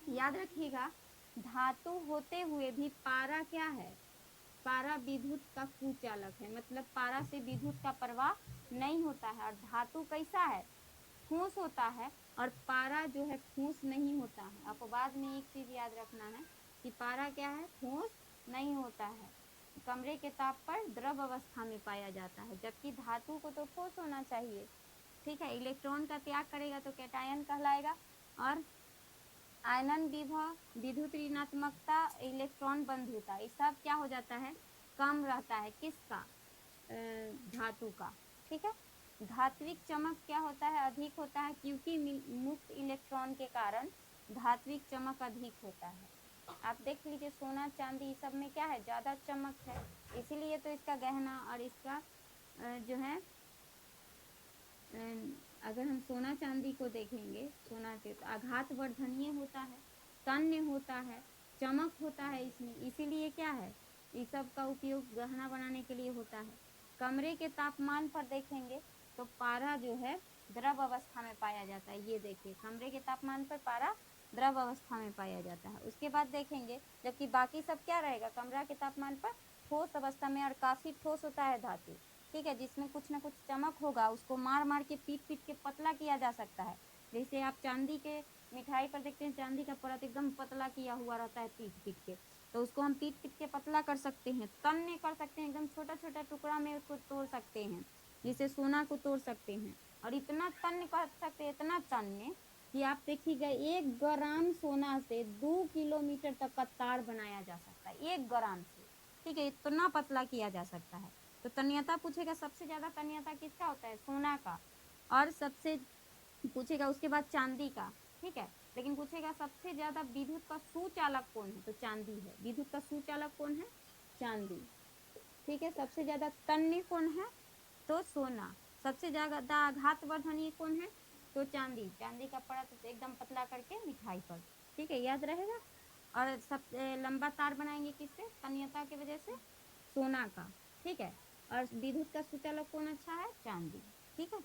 Speaker 1: याद रखिएगा धातु होते हुए भी पारा क्या है, पारा विद्युत का कुचालक है, मतलब पारा से विद्युत का प्रवाह नहीं होता है। और धातु कैसा है ठोस होता है, और पारा जो है ठोस नहीं होता है। अपवाद में एक चीज याद रखना है कि पारा क्या है ठोस नहीं होता है, कमरे के ताप पर द्रव अवस्था में पाया जाता है, जबकि धातु को तो ठोस होना चाहिए, ठीक है। इलेक्ट्रॉन का त्याग करेगा तो कैटायन कहलाएगा। और आयनन विभव, विद्युत ऋणात्मकता, इलेक्ट्रॉन बंधुता, ये सब क्या हो जाता है कम रहता है, किसका धातु का, ठीक है। धात्विक चमक क्या होता है अधिक होता है, क्योंकि मुक्त इलेक्ट्रॉन के कारण धात्विक चमक अधिक होता है। आप देख लीजिए सोना चांदी सब में क्या है ज्यादा चमक है, इसीलिए तो इसका गहना और इसका जो है अगर हम सोना चांदी को देखेंगे, सोना के तो आघात वर्धनीय होता है, तन्य होता है, चमक होता है इसमें, इसीलिए क्या है इस सब का उपयोग गहना बनाने के लिए होता है। कमरे के तापमान पर देखेंगे तो पारा जो है द्रव अवस्था में पाया जाता है। ये देखिए कमरे के तापमान पर पारा द्रव अवस्था में पाया जाता है। उसके बाद देखेंगे जबकि बाकी सब क्या रहेगा कमरा के तापमान पर ठोस अवस्था में, और काफी ठोस होता है धातु, ठीक है, जिसमें कुछ ना कुछ चमक होगा, उसको मार मार के पीट पीट के पतला किया जा सकता है। जैसे आप चांदी के मिठाई पर देखते हैं चांदी का परत एकदम पतला किया हुआ रहता है पीट पीट के, तो उसको हम पीट पीट के पतला कर सकते हैं, तन्य कर सकते हैं, एकदम छोटा छोटा टुकड़ा में उसको तोड़ सकते हैं, जिसे सोना को तोड़ सकते हैं। और इतना तन्य कर सकते हैं, इतना तन्य कि आप देखिएगा 1 ग्राम सोना से 2 किलोमीटर तक का तार बनाया जा सकता है, 1 ग्राम से, ठीक है, इतना पतला किया जा सकता है। तो तन्यता पूछेगा सबसे ज्यादा तन्यता किसका होता है सोना का, और सबसे पूछेगा उसके बाद चांदी का, ठीक है। लेकिन पूछेगा सबसे ज्यादा विद्युत का सुचालक कौन है तो चांदी है। विद्युत का सुचालक कौन है चांदी, ठीक है। सबसे ज्यादा तन्य कौन है तो सोना। सबसे ज्यादा आघात वर्धनीय कौन है तो चांदी। चांदी का परत एकदम पतला करके मिठाई पर, ठीक है, याद रहेगा। और सबसे लंबा तार बनाएंगे किससे तन्यता की वजह से सोना का, ठीक है। और विद्युत का सुचालक कौन अच्छा है चांदी, ठीक है।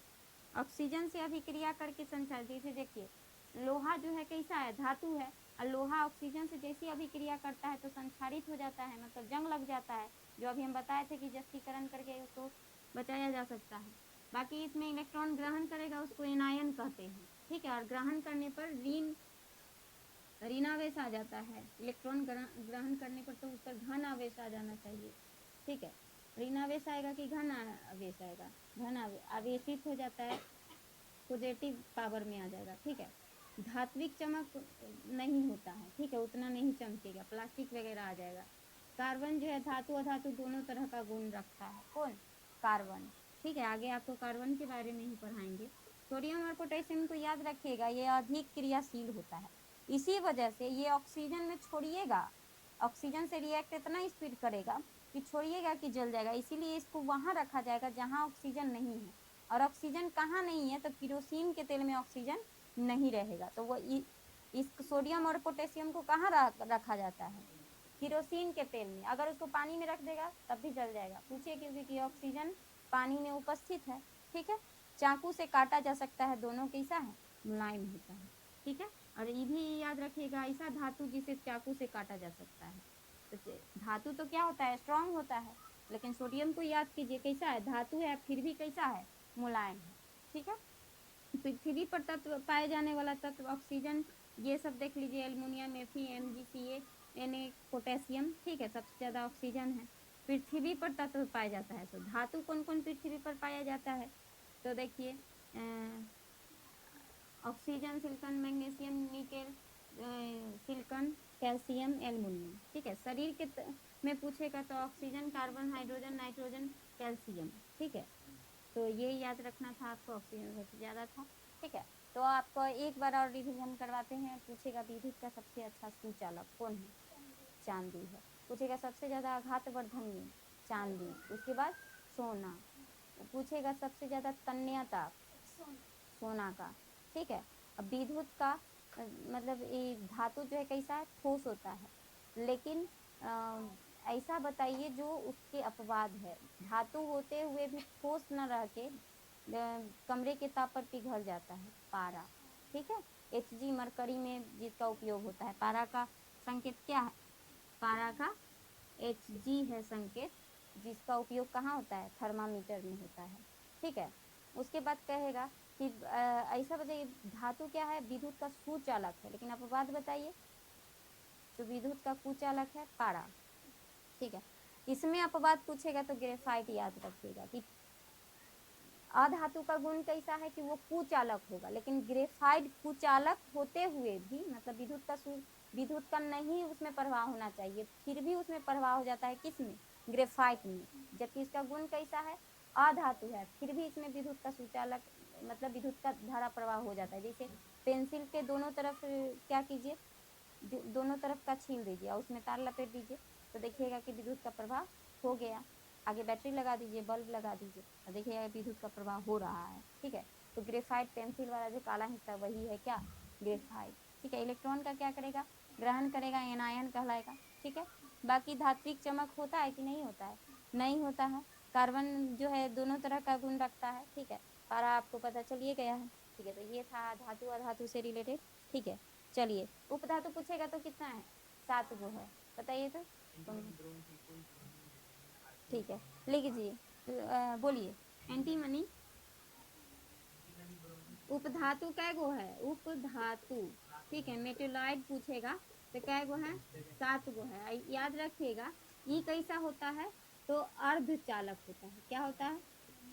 Speaker 1: ऑक्सीजन से अभिक्रिया करके संचार, जैसे देखिए लोहा जो है कैसा है धातु है, और लोहा ऑक्सीजन से जैसी अभिक्रिया करता है तो संक्षारित हो जाता है, मतलब जंग लग जाता है, जो अभी हम बताए थे कि जस्तीकरण करके उसको बचाया जा सकता है। बाकी इसमें इलेक्ट्रॉन ग्रहण करेगा उसको एनायन कहते हैं, ठीक है। और ग्रहण करने पर ऋणावेश आ जाता है, इलेक्ट्रॉन ग्रहण करने पर तो उस पर धन आवेश आ जाना चाहिए, ठीक है। ऋण आवेश आएगा कि धन आवेश आएगा? धन आवेशित हो जाता है, पॉजिटिव पावर में आ जाएगा, ठीक है। धात्विक चमक नहीं होता है, ठीक है, उतना नहीं चमकेगा, प्लास्टिक वगैरह आ जाएगा। कार्बन जो है धातु अधातु दोनों तरह का गुण रखता है। कौन? कार्बन, ठीक है। आगे आपको कार्बन के बारे में ही पढ़ाएंगे। सोडियम और पोटेशियम को याद रखिएगा, ये अधिक क्रियाशील होता है, इसी वजह से ये ऑक्सीजन में छोड़िएगा, ऑक्सीजन से रिएक्ट इतना स्पीड करेगा कि छोड़िएगा कि जल जाएगा, इसीलिए इसको वहां रखा जाएगा जहां ऑक्सीजन नहीं है। और ऑक्सीजन कहाँ नहीं है? तो किरोसिन के तेल में ऑक्सीजन नहीं रहेगा, तो वो इस सोडियम और पोटेशियम को कहाँ रखा जाता है? किरोसिन के तेल में। अगर उसको पानी में रख देगा तब भी जल जाएगा, पूछिए क्योंकि ऑक्सीजन पानी में उपस्थित है, ठीक है। चाकू से काटा जा सकता है, दोनों कैसा है? मुलायम होता है, ठीक है। और ये भी याद रखिएगा, ऐसा धातु जिसे चाकू से काटा जा सकता है। तो धातु तो क्या होता है? स्ट्रांग होता है, लेकिन सोडियम को याद कीजिए कैसा है? धातु है फिर भी कैसा है? मुलायम है, ठीक है। पृथ्वी पर तत्व पाए जाने वाला तत्व ऑक्सीजन, ये सब देख लीजिए, aluminium, Fe, MgCa, Na, potassium, ठीक है, सबसे ज्यादा ऑक्सीजन है। पृथ्वी पर तत्व पाया जाता है, तो धातु कौन कौन पृथ्वी पर पाया जाता है? तो देखिए, oxygen, silicon, magnesium, nickel, silicon, calcium, aluminium, ठीक है। शरीर के में पूछेगा तो oxygen, carbon, hydrogen, nitrogen, calcium, ठीक है। तो ये याद रखना था आपको, ऑक्सीजन सबसे ज्यादा था, ठीक है। तो आपको एक बार और रिवीजन करवाते हैं। पूछेगा विद्युत का सबसे अच्छा सुचालक कौन है? चांदी है। पूछेगा सबसे ज्यादा आघातवर्धनीय? चांदी। उसके बाद सोना। पूछेगा सबसे ज्यादा तन्यता? सोना का, ठीक है। अब विद्युत का मतलब ये धातु जो है कैसा है? ठोस होता है, लेकिन ऐसा बताइए जो उसके अपवाद है, धातु होते हुए भी ठोस न रह के कमरे के ताप पर पिघल जाता है, पारा, ठीक है। Hg मरकरी में जिसका उपयोग होता है, पारा का संकेत क्या है? पारा का Hg है संकेत, जिसका उपयोग कहाँ होता है? थर्मामीटर में होता है, ठीक है। उसके बाद कहेगा कि ऐसा बताइए धातु क्या है? विद्युत का सुचालक है, लेकिन अपवाद बताइए। जो विद्युत का कुचालक है? पारा, ठीक है। इसमें अपवाद पूछेगा तो ग्रेफाइट याद रखिएगा कि अधातु का गुण कैसा है कि वो कुचालक होगा, लेकिन ग्रेफाइट कुचालक होते हुए भी, मतलब विद्युत का नहीं उसमें प्रवाह होना चाहिए, फिर भी उसमें प्रवाह हो जाता है, किसमें? ग्रेफाइट में। जबकि इसका गुण कैसा है? अधातु है, फिर भी इसमें विद्युत का सुचालक मतलब विद्युत का धारा प्रवाह हो जाता है। जैसे पेंसिल के दोनों तरफ क्या कीजिए, दोनों तरफ का छील दीजिए और उसमें तार लपेट दीजिए, तो देखिएगा कि विद्युत का प्रवाह हो गया। आगे बैटरी लगा दीजिए, बल्ब लगा दीजिए, और देखिएगा विद्युत का प्रवाह हो रहा है, ठीक है। तो ग्रेफाइट पेंसिल वाला जो काला हिस्सा वही है क्या? ग्रेफाइट, ठीक है। इलेक्ट्रॉन का क्या करेगा? ग्रहण करेगा, एनायन कहलाएगा, ठीक है। बाकी धात्विक चमक होता है कि नहीं होता है? नहीं होता है। कार्बन जो है दोनों तरह का गुण रखता है, ठीक है। पारा आपको पता चलिए गया है, ठीक है। तो ये था धातु अधातु से रिलेटेड, ठीक है। चलिए, उपधातु पूछेगा तो कितना है? 7 गो है, बताइए तो। ठीक है, लिख लीजिए, बोलिए। एंटीमनी उपधातु कै गो है? उपधातु, ठीक है। मेटेलॉइड पूछेगा तो कै गो है? 7 गो है। याद रखिएगा, ये कैसा होता है? तो अर्धचालक होता है। क्या होता है?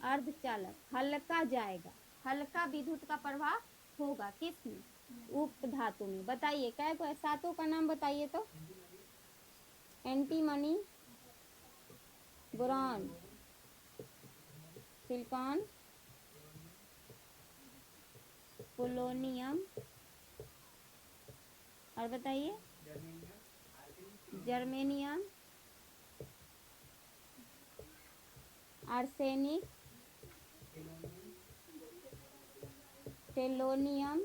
Speaker 1: अर्धचालक, हल्का जाएगा, हल्का विद्युत का प्रवाह होगा, किसमें? उपधातु में। बताइए कै गो है? 7 का नाम बताइए तो। एंटीमनी, बोरॉन, सिलिकॉन, पोलोनियम, और बताइए। जर्मेनियम, आर्सेनिक, टेलोनियम,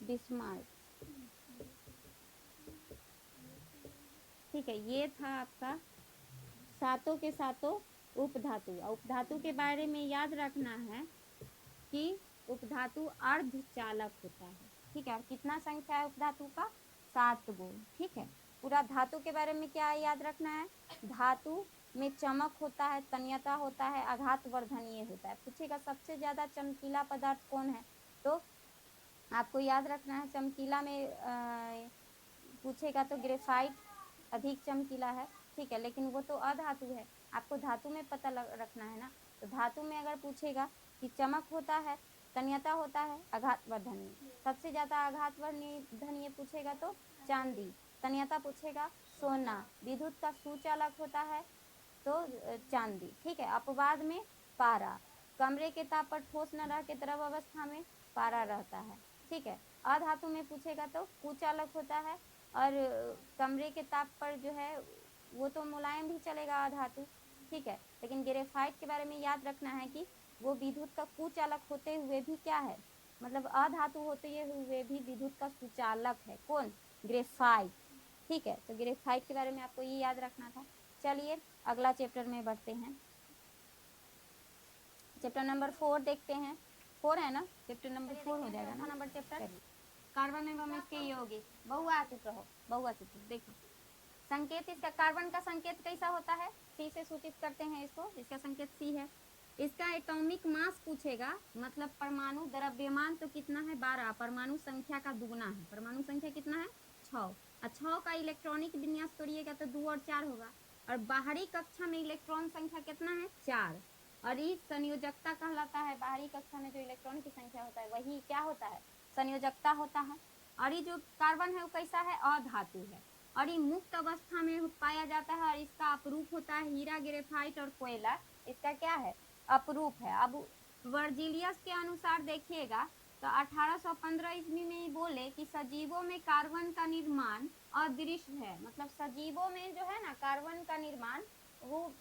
Speaker 1: बिस्मार्क, ठीक है। ये था आपका सातों के सातों उपधातु। उपधातु के बारे में याद रखना है कि उपधातु अर्धचालक होता है, ठीक है। और कितना संख्या है उपधातु का? 7 गो, ठीक है। पूरा धातु के बारे में क्या याद रखना है? धातु में चमक होता है, तन्यता होता है, आघातवर्धनीय होता है। पूछेगा सबसे ज्यादा चमकीला पदार्थ कौन है? तो आपको याद रखना है चमकीला में पूछेगा तो ग्रेफाइट अधिक चमकीला है। ठीक है, लेकिन वो तो अधातु है, आपको धातु में पता रखना है ना। तो धातु में अगर पूछेगा कि चमक होता है, तन्यता होता है, आघातवर्धन, सबसे ज्यादा आघातवर्धन ये पूछेगा तो चांदी, तन्यता पूछेगा सोना, विद्युत का सुचालक होता है तो चांदी, ठीक है। अपवाद में पारा, कमरे के ताप पर ठोस न रह के द्रव अवस्था में पारा रहता है, ठीक है। अधातु में पूछेगा तो कुचालक होता है, और कमरे के ताप पर जो है वो तो मुलायम भी चलेगा अधातु, ठीक है। लेकिन ग्रेफाइट के बारे में याद रखना है कि वो विद्युत का कुचालक होते हुए भी क्या है, मतलब अधातु होते हुए भी विद्युत का सुचालक है, कौन, ग्रेफाइट, ठीक है। तो ग्रेफाइट के बारे में आपको ये याद रखना था। चलिए अगला चैप्टर में बढ़ते हैं, चैप्टर नंबर 4 देखते हैं। 4 है ना, चैप्टर नंबर 4 हो जाएगा ना नंबर चैप्टर, कार्बन एवं इसके यौगिक, बहुआ चुप रहो, बहुआ चुप, देखो संकेत इसका, कार्बन का संकेत कैसा होता है, सी से सूचित करते हैं इसको, इसका संकेत सी है। इसका एटॉमिक मास पूछेगा, मतलब परमाणु द्रव्यमान तो कितना है 12, परमाणु संख्या का दुगना है, परमाणु संख्या कितना है 6, और 6 का इलेक्ट्रॉनिक विन्यास तोड़िएगा तो 2 और 4 होगा, और बाहरी कक्षा में इलेक्ट्रॉन संख्या कितना है 4, और इस संयोजकता कहलाता है, बाहरी कक्षा में जो इलेक्ट्रॉन की संख्या होता है वही क्या होता है, संयोजकता होता है। और ये जो कार्बन है वो कैसा है, अधातु है, और ये मुक्त अवस्था में पाया जाता है, और इसका अपरूप होता है हीरा, ग्रेफाइट और कोयला, इसका क्या है, अपरूप है। अब वर्जिलियस के अनुसार देखिएगा तो 1815 ईस्वी में ही बोले कि सजीवों में कार्बन का निर्माण अदृश्य है, मतलब सजीवों में जो है ना कार्बन का निर्माण वो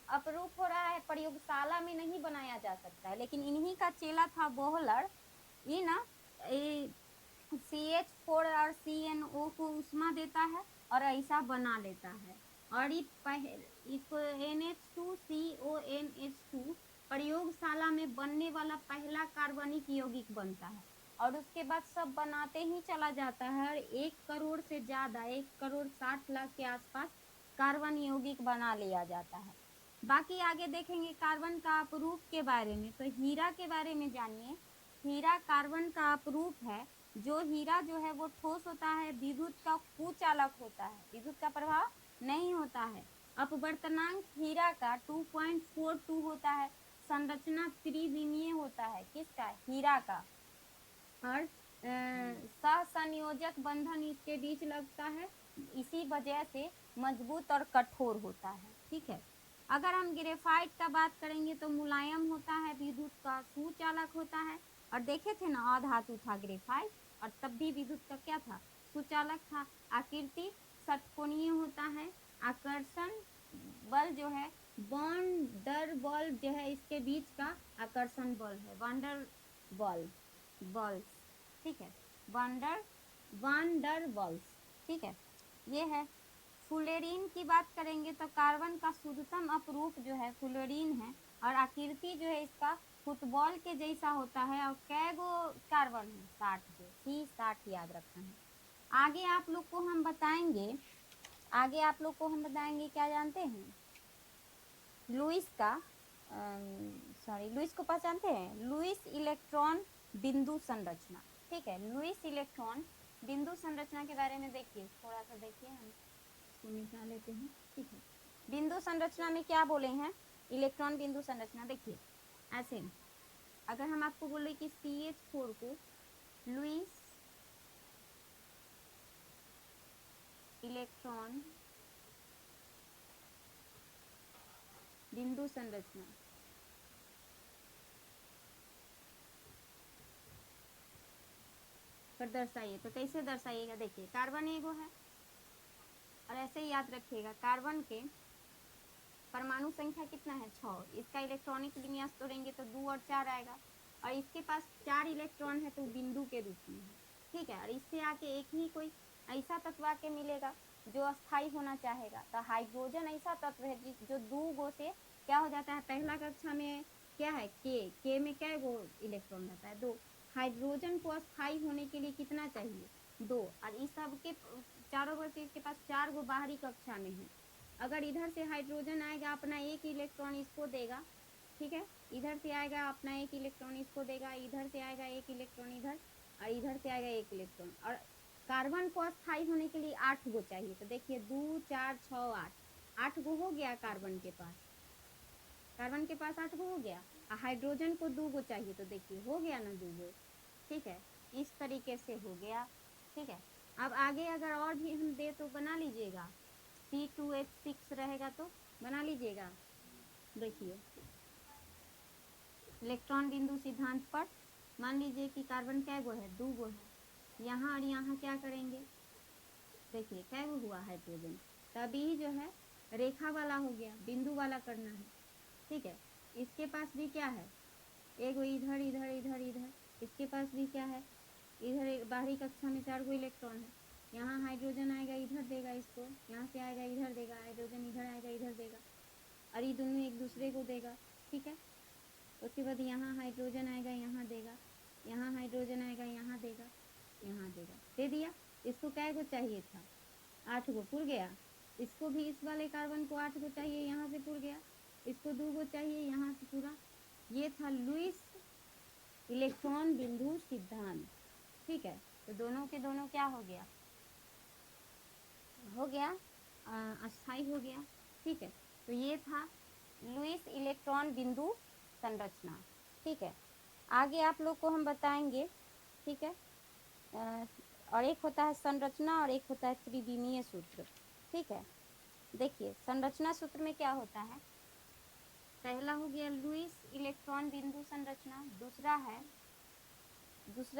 Speaker 1: अपरूप हो रहा है, प्रयोगशाला में नहीं बनाया जा सकता है। लेकिन इन्हीं का चेला था बोहलर, ये ना CH4 और CNO को उष्मा देता है और ऐसा बना लेता है, और इसको NH2CONH2 प्रयोगशाला में बनने वाला पहला कार्बनिक यौगिक बनता है, और उसके बाद सब बनाते ही चला जाता है, और 1 करोड़ से ज्यादा, 1 करोड़ 60 लाख के आसपास कार्बन यौगिक बना लिया जाता है। बाकी आगे देखेंगे कार्बन का अपरूप के बारे में। तो हीरा के बारे में जानिए, हीरा कार्बन का अपरूप है। जो हीरा जो है वो ठोस होता है, विद्युत का कुचालक होता है, विद्युत का प्रभाव नहीं होता है। अपवर्तनांक हीरा का 2.42 होता है, संरचना त्रिविमीय होता है, किसका, हीरा का, और सहसंयोजक बंधन इसके बीच लगता है, इसी वजह से मजबूत और कठोर होता है, ठीक है। अगर हम ग्रेफाइट का बात करेंगे तो मुलायम होता है, विद्युत का सुचालक होता है, और देखे थे ना अधातु था ग्रेफाइट, और तब भी विद्युत का क्या था, सुचालक था। आकृति षटकोणीय होता है, आकर्षण बल जो है वंडर बल जो है इसके बीच का आकर्षण बल है, वंडर बल बल्स, ठीक है, वंडर बल्स, ठीक है, ये है। फ्लोरीन की बात करेंगे तो कार्बन का शुद्धतम अपरूप जो है फ्लोरीन है, और आकृति जो है इसका फुटबॉल के जैसा होता है, और कैगो कार्बन है 60 जो C60 याद रखना है। आगे आप लोग को हम बताएंगे, आगे आप लोग को हम बताएंगे क्या जानते हैं, लुईस का लुईस को पहचानते हैं, लुईस इलेक्ट्रॉन बिंदु संरचना, ठीक है, लुईस इलेक्ट्रॉन बिंदु संरचना के बारे में देखिए, थोड़ा सा देखिए, हम इसको निकाल लेते हैं, ठीक है। बिंदु संरचना में क्या बोले हैं, इलेक्ट्रॉन बिंदु संरचना देखिए ऐसे, अगर हम आपको बोले कि CH4 को लुईस इलेक्ट्रॉन बिंदु संरचना, पर दर्शाइए, तो कैसे दर्शाइएगा, देखिए कार्बन एगो है, और ऐसे ही याद रखिएगा कार्बन के परमाणु संख्या कितना है 6, इसका इलेक्ट्रॉनिक विन्यास तोड़ेंगे तो 2 और 4 आएगा, और इसके पास 4 इलेक्ट्रॉन है तो बिंदु के रूप में है, ठीक है। और इससे आके एक ही कोई ऐसा तत्व आके मिलेगा जो अस्थाई होना चाहेगा, तो हाइड्रोजन ऐसा तत्व है जो 2 गो से क्या हो जाता है, पहला कक्षा में क्या है के में क्या गो इलेक्ट्रॉन रहता है 2, हाइड्रोजन को अस्थाई होने के लिए कितना चाहिए 2, और इस सब के चारों वर्ग इसके पास 4 गो बाहरी कक्षा में है। अगर इधर से हाइड्रोजन आएगा अपना 1 इलेक्ट्रॉन इसको देगा, ठीक है, इधर से आएगा अपना 1 इलेक्ट्रॉन इसको देगा, इधर से आएगा 1 इलेक्ट्रॉन इधर, और इधर से आएगा 1 इलेक्ट्रॉन, और कार्बन को अस्थाई होने के लिए 8 गो चाहिए, तो देखिए 2 4 6 8, 8 गो हो गया कार्बन के पास, 8 गो हो गया। हाइड्रोजन को 2 गो चाहिए, तो देखिए हो गया ना 2 गो। ठीक है, इस तरीके से हो गया। ठीक है, अब आगे अगर और भी हम दे तो बना लीजिएगा, C2H6 रहेगा तो बना लीजिएगा। देखिए इलेक्ट्रॉन बिंदु सिद्धांत पर मान लीजिए कि कार्बन कै गो है, 2 गो है। यहाँ और यहाँ क्या करेंगे, देखिए कै गो हुआ हाइड्रोजन, तभी जो है रेखा वाला हो गया, बिंदु वाला करना है। ठीक है, इसके पास भी क्या है, एगो इधर इधर इधर इधर, इसके पास भी क्या है, इधर बाहरी कक्षा में 4 गो इलेक्ट्रॉन है। यहाँ हाइड्रोजन आएगा इधर देगा इसको, यहाँ से आएगा इधर देगा, हाइड्रोजन इधर आएगा इधर देगा, और ये दोनों एक दूसरे को देगा। ठीक है, उसके बाद यहाँ हाइड्रोजन आएगा यहाँ देगा, यहाँ हाइड्रोजन आएगा यहाँ देगा, यहाँ देगा, दे दिया। इसको कै गो चाहिए था, 8 गो, पुर गया। इसको भी, इस वाले कार्बन को 8 गो चाहिए, यहाँ से पुर गया। इसको 2 गो चाहिए, यहाँ से पूरा। ये था लुईस इलेक्ट्रॉन बिंदु सिद्धांत। ठीक है, तो दोनों के दोनों क्या हो गया, अस्थाई हो गया। ठीक है, तो ये था लुईस इलेक्ट्रॉन बिंदु संरचना। ठीक है, आगे आप लोग को हम बताएंगे। ठीक है, और एक होता है संरचना और एक होता है त्रिविमीय सूत्र। ठीक है, देखिए संरचना सूत्र में क्या होता है, पहला हो गया लुईस इलेक्ट्रॉन बिंदु संरचना, दूसरा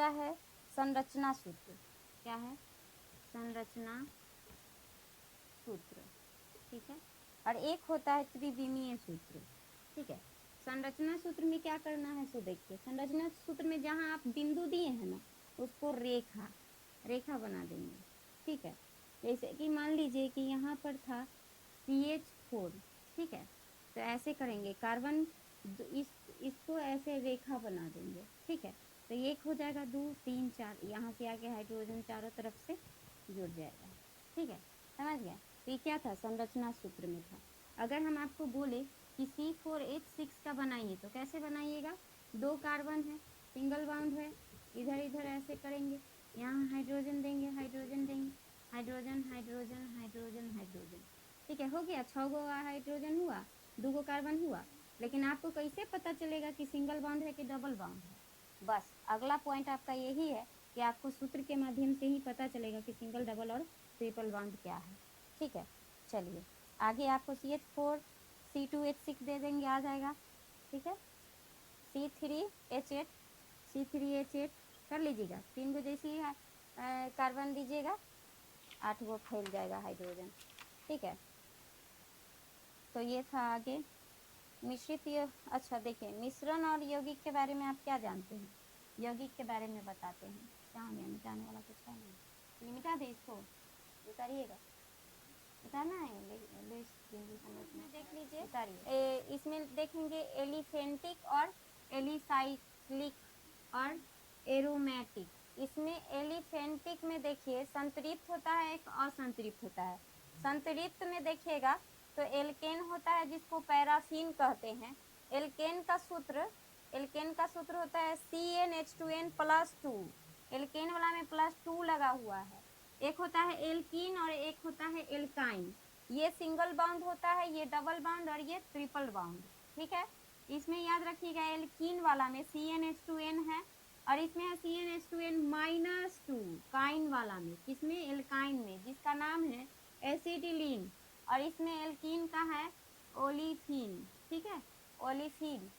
Speaker 1: है संरचना सूत्र। क्या है, संरचना सूत्र। ठीक है, और एक होता है त्रिविमीय सूत्र। ठीक है, संरचना सूत्र में क्या करना है, सो देखिए संरचना सूत्र में जहाँ आप बिंदु दिए हैं ना, उसको रेखा बना देंगे। ठीक है, जैसे कि मान लीजिए कि यहाँ पर था CH4। ठीक है, तो ऐसे करेंगे, कार्बन इसको ऐसे रेखा बना देंगे। ठीक है, तो एक हो जाएगा, 2 3 4, यहाँ से आके हाइड्रोजन चारों तरफ से जुड़ जाएगा। ठीक है, समझ गया। तो ये क्या था, संरचना सूत्र में था। अगर हम आपको बोले कि C4H6 का बनाइए, तो कैसे बनाइएगा, 2 कार्बन है, सिंगल बाउंड है, इधर इधर ऐसे करेंगे, यहाँ हाइड्रोजन देंगे, हाइड्रोजन देंगे, हाइड्रोजन हाइड्रोजन हाइड्रोजन हाइड्रोजन। ठीक है, हो गया, 6 गो हाइड्रोजन हुआ, 2 गो कार्बन हुआ। लेकिन आपको कैसे पता चलेगा कि सिंगल बाउंड है कि डबल बाउंड है, बस अगला पॉइंट आपका यही है कि आपको सूत्र के माध्यम से ही पता चलेगा कि सिंगल, डबल और ट्रिपल बाउंड क्या है। ठीक है, चलिए आगे आपको CH4 C2H6 दे देंगे, आ जाएगा। ठीक है, C3H8 कर लीजिएगा, 3 गो जैसी है कार्बन दीजिएगा, 8 गो फैल जाएगा हाइड्रोजन। ठीक है, तो ये था। आगे मिश्रित अच्छा देखिए, मिश्रण और यौगिक के बारे में आप क्या जानते हैं, यौगिक के बारे में बताते हैं। क्या हो गया, मिटाने वाला कुछ है नहीं, मिटा दे इसको, उतारिएगा, उतारना है, देख लीजिए, उतारिए। इसमें देखेंगे एलिफेंटिक और एलिसाइक्लिक और एरोमेटिक। इसमें एलिफेंटिक में देखिए संतृप्त होता है, एक असंतृप्त होता है। संतृप्त में देखिएगा तो एल्केन होता है, जिसको पैराफिन कहते हैं। एल्केन का सूत्र होता है CnH2n+2। एल्केन वाला में +2 लगा हुआ है। एक होता है एल्कीन और एक होता है एल्काइन। ये सिंगल बाउंड होता है, ये डबल बाउंड और ये ट्रिपल बाउंड। ठीक है, इसमें याद रखिएगा एल्कीन वाला में CnH2n है, और इसमें है CnH2n-2। काइन वाला में, किसमें, एल्काइन में, जिसका नाम है एसिटिलीन, और इसमें एल्कीन का है ओलिफिन। ठीक है, ओलिफिन,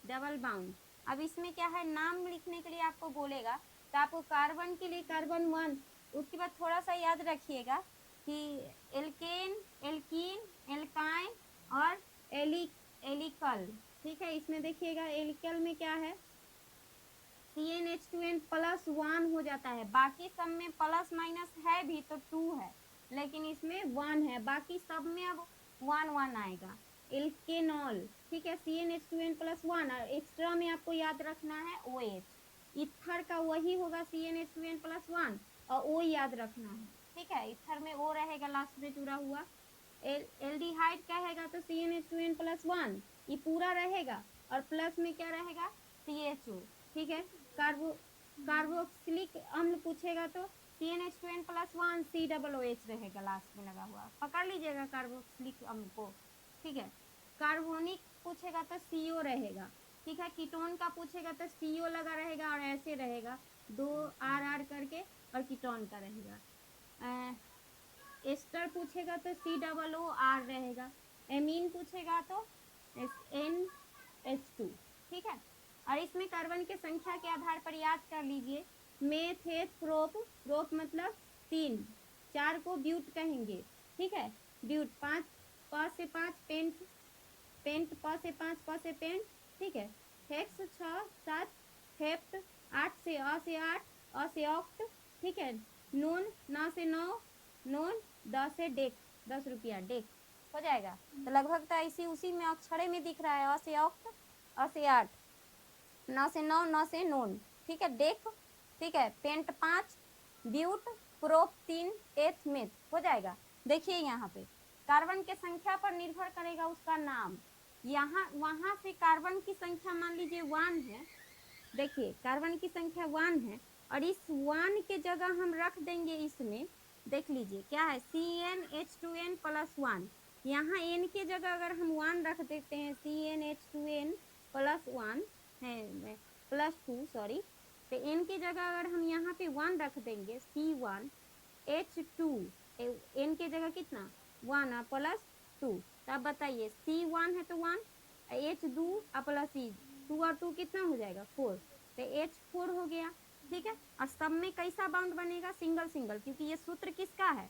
Speaker 1: डबल बाउंड। अब इसमें क्या है, नाम लिखने के लिए आपको बोलेगा, तो आपको कार्बन के लिए कार्बन 1, उसके बाद थोड़ा सा याद रखिएगा कि एल्केन, एल्कीन, एल्काइन और एलिकल। ठीक है, इसमें देखिएगा एलिकल में क्या है, CnH2n+1 हो जाता है। बाकी सब में प्लस माइनस है भी तो 2 है, लेकिन इसमें 1 है, बाकी सब में अब 1 1 आएगा। एल्केनॉल, ठीक है, CnH2n+1, और एक्स्ट्रा में आपको याद रखना है OH। इथर का वही होगा CnH2n+1, और O याद रखना है। ठीक है, इथर में O रहेगा लास्ट में जुड़ा हुआ। एल्डिहाइड कहेगा तो CnH2n+1 ये पूरा रहेगा, और प्लस में क्या रहेगा, CHO। ठीक है, कार्बोक्सिलिक अम्ल पूछेगा तो CnH2n प्लस 1 COOH रहेगा लास्ट में लगा हुआ, पकड़ लीजिएगा कार्बोक्सिलिक अम्ल को, ठीक है। कार्बोनिक पूछेगा तो CO रहेगा, ठीक है। कीटोन का पूछेगा तो CO लगा रहेगा और ऐसे रहेगा 2 R करके, और कीटोन का रहेगा। एस्टर पूछेगा तो COOR रहेगा। एमीन पूछेगा तो NH2, ठीक है। और इसमें कार्बन के संख्या के आधार पर याद कर लीजिए, मेथ हेथ प्रोप, प्रोप मतलब 3, 4 को ब्यूट कहेंगे, ठीक है। ब्यूट 5 प से 5 पेंट, पेंट प से 5 प से पेंट, ठीक है। हेक्स 6 7, हेप्ट 8 से अ से 8, अ से ऑक्ट, ठीक है। नून 9 से 9, नून 10 से डेक, 10 रुपया डेक हो जाएगा। तो लगभग तो ऐसी उसी में अक्षरे में दिख रहा है, अ से ऑक्ट, अ से 8, 9 से 9, 9 से नून, ठीक है। डेक, ठीक है। पेंट 5, ब्यूट, प्रोप 3, एथ मेथ हो जाएगा। देखिए यहाँ पे कार्बन के संख्या पर निर्भर करेगा उसका नाम। यहाँ वहां से कार्बन की संख्या मान लीजिए 1 है, देखिए कार्बन की संख्या 1 है, और इस 1 के जगह हम रख देंगे इसमें, देख लीजिए क्या है, CnH2n प्लस 1। यहाँ n के जगह अगर हम 1 रख देते हैं, CnH2n प्लस 1 है, प्लस 2 सॉरी, तो n की जगह अगर हम यहाँ पे 1 रख देंगे, C1H2, n के जगह कितना 1 प्लस 2, तो अब बताइए C1 है तो 1, H2 प्लस E, 2 और 2 कितना हो जाएगा 4, तो H4 हो गया, ठीक है। और सब में कैसा बाउंड बनेगा, सिंगल सिंगल, क्योंकि ये सूत्र किसका है,